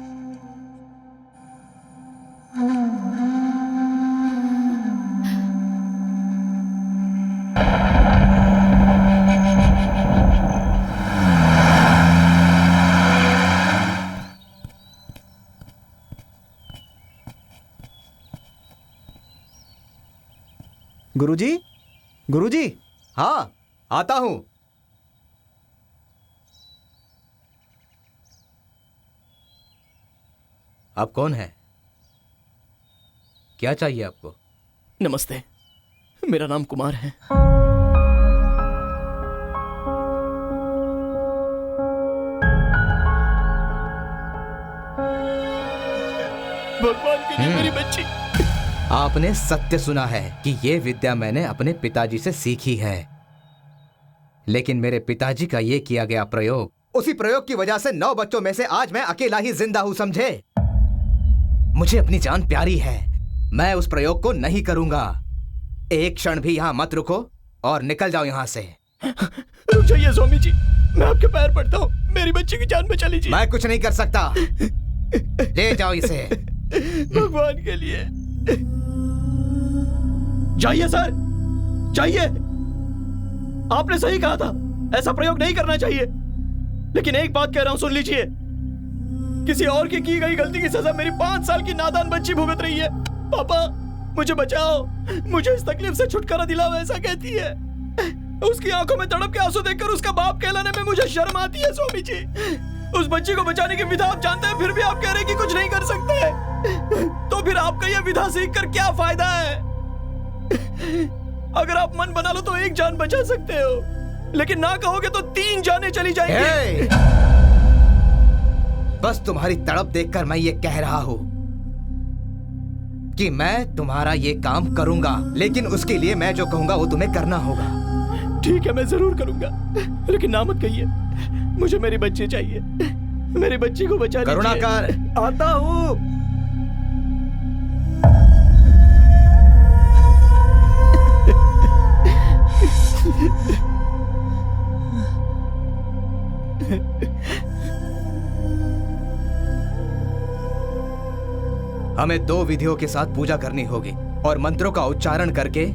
गुरुजी, गुरुजी। हाँ, आता हूं। आप कौन है? क्या चाहिए आपको? नमस्ते, मेरा नाम कुमार है। भगवान के लिए मेरी बच्ची। आपने सत्य सुना है कि ये विद्या मैंने अपने पिताजी से सीखी है, लेकिन मेरे पिताजी का ये किया गया प्रयोग, उसी प्रयोग की वजह से 9 बच्चों में से आज मैं अकेला ही जिंदा हूं, समझे? मुझे अपनी जान प्यारी है, मैं उस प्रयोग को नहीं करूंगा। एक क्षण भी यहाँ मत रुको और निकल जाओ यहाँ से। रुक जाइए स्वामी जी, मैं आपके पैर पड़ता हूँ, मेरी बच्ची की जान बचा लीजिए। मैं कुछ नहीं कर सकता, ले जाओ इसे। भगवान के लिए जाइए सर, जाइए। आपने सही कहा था, ऐसा प्रयोग नहीं करना चाहिए, लेकिन एक बात कह रहा हूं, सुन लीजिए। किसी और की गई गलती की सजा मेरी 5 साल की नादान बच्ची भुगत रही है। पापा मुझे बचाओ, मुझे इस तकलीफ से छुटकारा दिलाओ, ऐसा कहती है। उसकी आंखों में तड़प के आंसू देखकर उसका बाप कहलाने में मुझे शर्म आती है स्वामी जी। उस बच्ची को बचाने की विधा आप जानते हैं, फिर भी आप कह रहे हैं कि कुछ नहीं कर सकते। तो फिर आपका यह विधा सीख कर क्या फायदा है? अगर आप मन बना लो तो 1 जान बचा सकते हो, लेकिन ना कहोगे तो 3 जानें चली जाएंगी। बस तुम्हारी तड़प देखकर मैं ये कह रहा हूं कि मैं तुम्हारा ये काम करूंगा, लेकिन उसके लिए मैं जो कहूंगा वो तुम्हें करना होगा। ठीक है, मैं जरूर करूंगा, लेकिन ना मत कहिए, मुझे मेरी बच्ची चाहिए। मेरी बच्ची को बचा लीजिए। करुणाकर, आता हूं। हमें 2 विधियों के साथ पूजा करनी होगी और मंत्रों का उच्चारण करके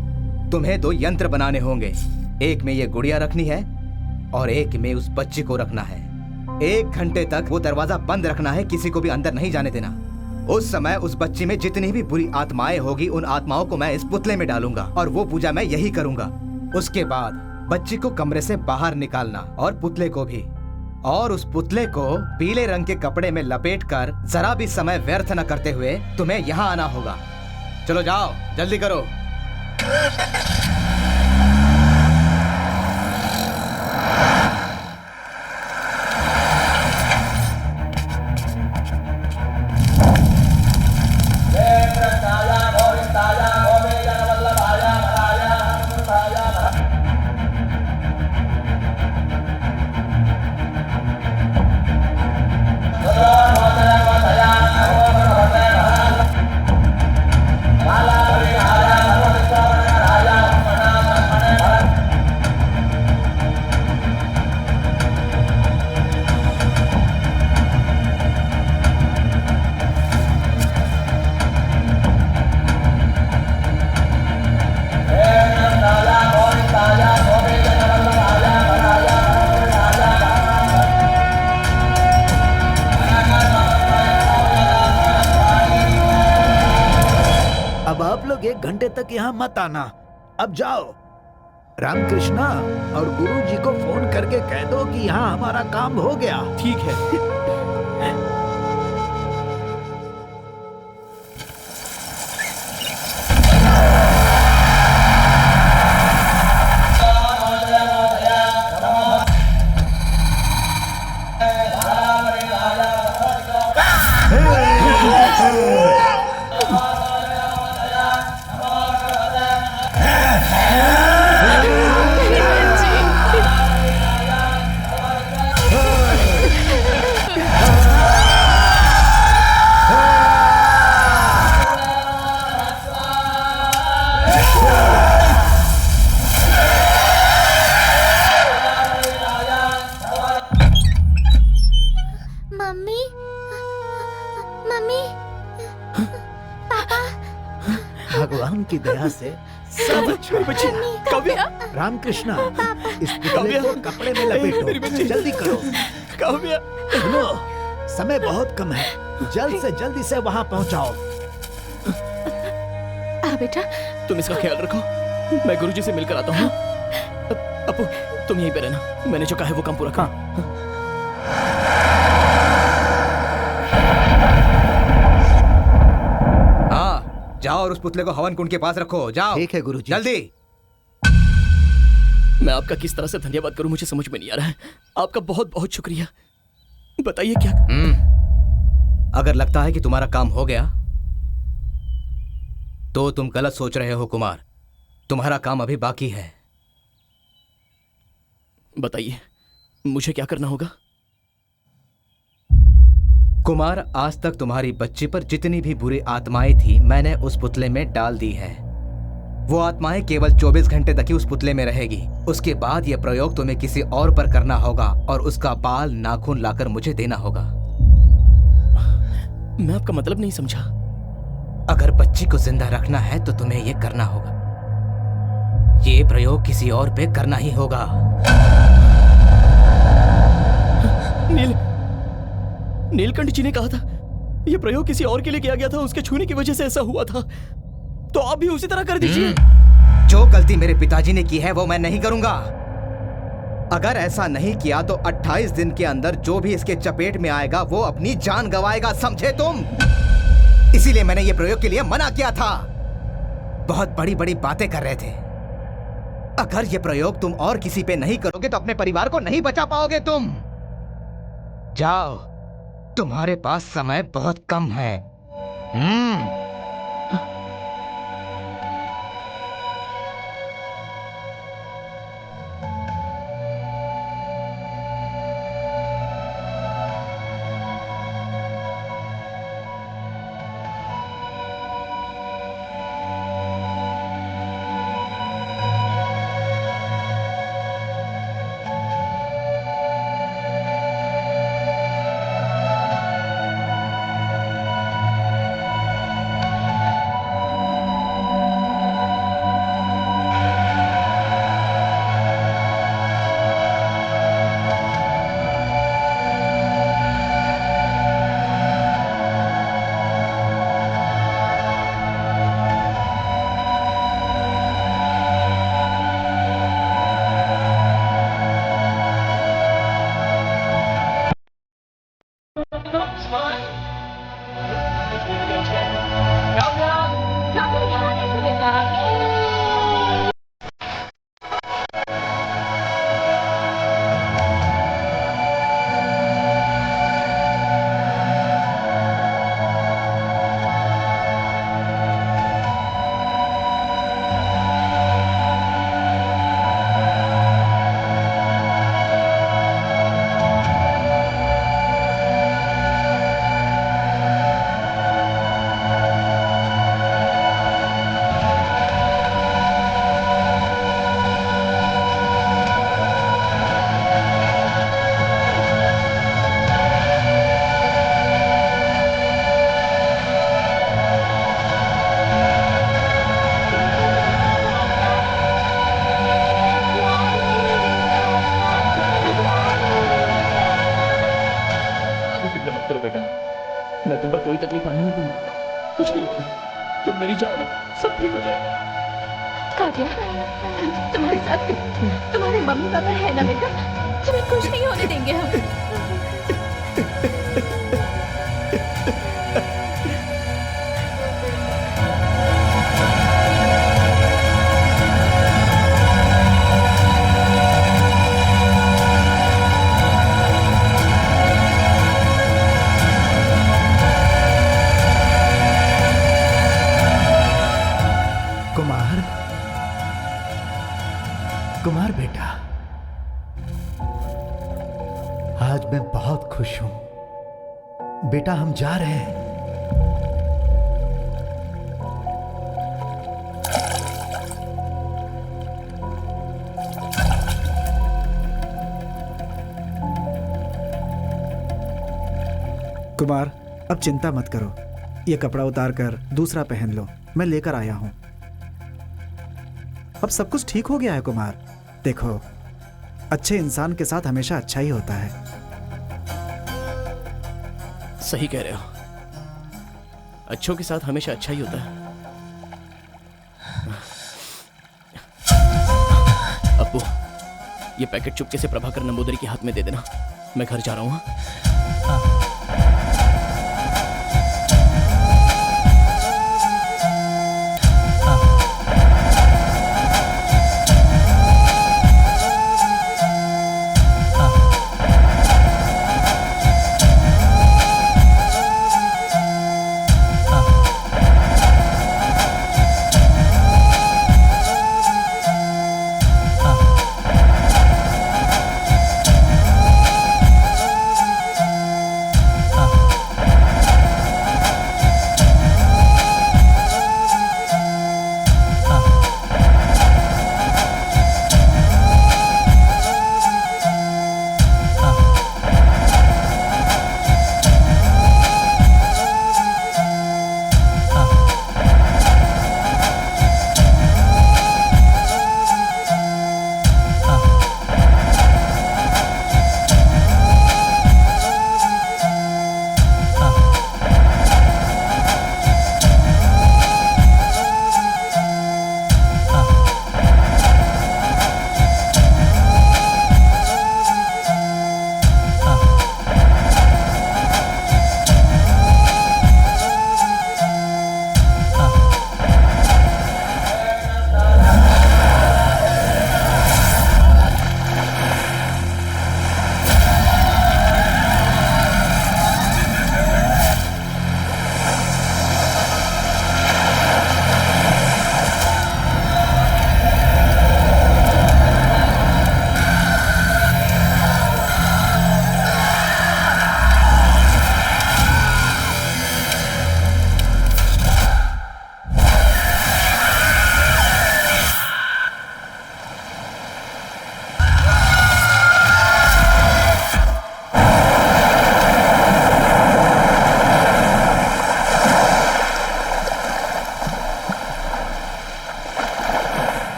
तुम्हें 2 यंत्र बनाने होंगे। एक में ये गुड़िया रखनी है और एक में उस बच्ची को रखना है। 1 घंटे तक वो दरवाजा बंद रखना है, किसी को भी अंदर नहीं जाने देना। उस समय उस बच्ची में जितनी भी बुरी आत्माएं होगी, उन आत्माओं को मैं इस पुतले में डालूंगा और वो पूजा मैं यही करूंगा। उसके बाद बच्ची को कमरे से बाहर निकालना और पुतले को भी, और उस पुतले को पीले रंग के कपड़े में लपेटकर जरा भी समय व्यर्थ न करते हुए तुम्हें यहाँ आना होगा। चलो जाओ, जल्दी करो। अब आप लोग 1 घंटे तक यहाँ मत आना, अब जाओ। रामकृष्णा और गुरुजी को फोन करके कह दो कि यहाँ हमारा काम हो गया। ठीक है। मम्मी, मम्मी, पापा। भगवान की दया से सब अच्छा है। रामकृष्णा, इस पुतले को कपड़े में लपेटो, जल्दी करो। सुनो, समय बहुत कम है, जल्द से जल्द इसे वहाँ पहुँचाओ। बेटा, तुम इसका ख्याल रखो, मैं गुरुजी से मिलकर आता हूँ। अपू तुम यहीं पे रहना, मैंने जो कहा है वो काम पूरा कर। हाँ, जाओ और उस पुतले को हवन कुंड के पास रखो। जाओ। ठीक है गुरुजी। जल्दी। मैं आपका किस तरह से धन्यवाद करूं मुझे समझ में नहीं आ रहा है। आपका बहुत बहुत शुक्रिया। बताइए क्या। अगर लगता है कि तुम्हारा काम हो गया तो तुम गलत सोच रहे हो कुमार। तुम्हारा काम अभी बाकी है। बताइए मुझे क्या करना होगा। कुमार, आज तक तुम्हारी बच्ची पर जितनी भी बुरी आत्माएं थी मैंने उस पुतले में डाल दी है। वो आत्माएं केवल 24 घंटे तक ही उस पुतले में रहेगी। उसके बाद यह प्रयोग तुम्हें किसी और पर करना होगा और उसका बाल नाखून लाकर मुझे देना होगा। मैं आपका मतलब नहीं समझा। अगर बच्ची को जिंदा रखना है तो तुम्हें यह करना होगा। ये प्रयोग किसी और पे करना ही होगा। नीलकंठ जी ने कहा था यह प्रयोग किसी और के लिए किया गया था, उसके छूने की वजह से ऐसा हुआ था। तो आप भी उसी तरह कर दीजिए। जो गलती मेरे पिताजी ने की है वो मैं नहीं करूंगा। अगर ऐसा नहीं किया तो 28 दिन के अंदर जो भी इसके चपेट में आएगा वो अपनी जान गंवाएगा, समझे तुम? इसीलिए मैंने ये प्रयोग के लिए मना किया था। बहुत बड़ी बड़ी बातें कर रहे थे। अगर ये प्रयोग तुम और किसी पे नहीं करोगे तो अपने परिवार को नहीं बचा पाओगे तुम। जाओ, तुम्हारे पास समय बहुत कम है। मैं तुम पर कोई तकलीफ आने नहीं दूंगा। कुछ नहीं होगा, तुम मेरी जान, सब ठीक हो जाएगा। काव्या, तुम्हारे साथ तुम्हारे मम्मी पापा है ना बेटा, तुम्हें कुछ नहीं होने देंगे हम। कुमार बेटा, आज मैं बहुत खुश हूं। बेटा हम जा रहे हैं। कुमार, अब चिंता मत करो। ये कपड़ा उतार कर दूसरा पहन लो, मैं लेकर आया हूं। अब सब कुछ ठीक हो गया है कुमार। देखो, अच्छे इंसान के साथ हमेशा अच्छा ही होता है। सही कह रहे हो, अच्छों के साथ हमेशा अच्छा ही होता है। अब्बू, ये पैकेट चुपके से प्रभाकर नंबूदरी के हाथ में दे देना। मैं घर जा रहा हूँ।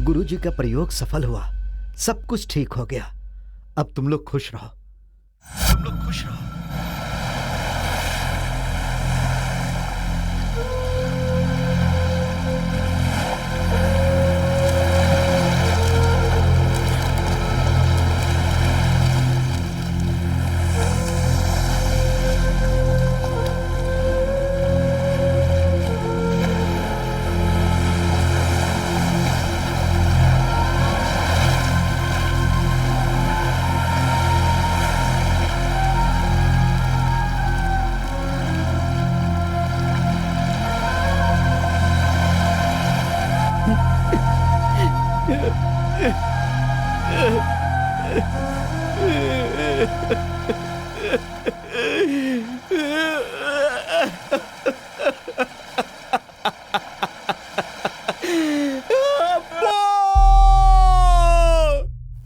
गुरुजी का प्रयोग सफल हुआ, सब कुछ ठीक हो गया। अब तुम लोग खुश रहो, तुम लोग खुश रहो।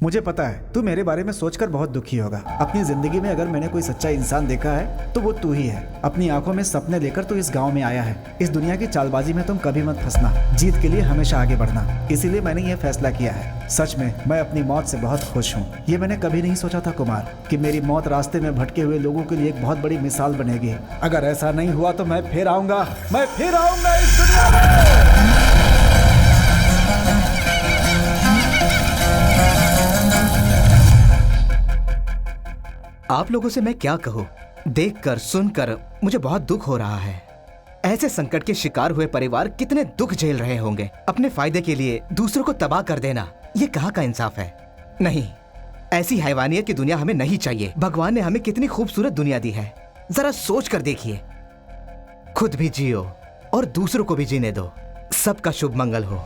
मुझे पता है तू मेरे बारे में सोचकर बहुत दुखी होगा। अपनी जिंदगी में अगर मैंने कोई सच्चा इंसान देखा है तो वो तू ही है। अपनी आंखों में सपने लेकर तू इस गांव में आया है। इस दुनिया की चालबाजी में तुम कभी मत फंसना, जीत के लिए हमेशा आगे बढ़ना। इसीलिए मैंने ये फैसला किया है। सच में मैं अपनी मौत से बहुत खुश हूँ। ये मैंने कभी नहीं सोचा था कुमार कि मेरी मौत रास्ते में भटके हुए लोगों के लिए एक बहुत बड़ी मिसाल बनेगी। अगर ऐसा नहीं हुआ तो मैं फिर आऊंगा इस दुनिया में। आप लोगों से मैं क्या कहूँ, देखकर सुनकर मुझे बहुत दुख हो रहा है। ऐसे संकट के शिकार हुए परिवार कितने दुख झेल रहे होंगे। अपने फायदे के लिए दूसरों को तबाह कर देना, ये कहाँ का इंसाफ है। नहीं, ऐसी हैवानियत की दुनिया हमें नहीं चाहिए। भगवान ने हमें कितनी खूबसूरत दुनिया दी है, जरा सोच कर देखिए। खुद भी जियो और दूसरों को भी जीने दो। सबका शुभ मंगल हो।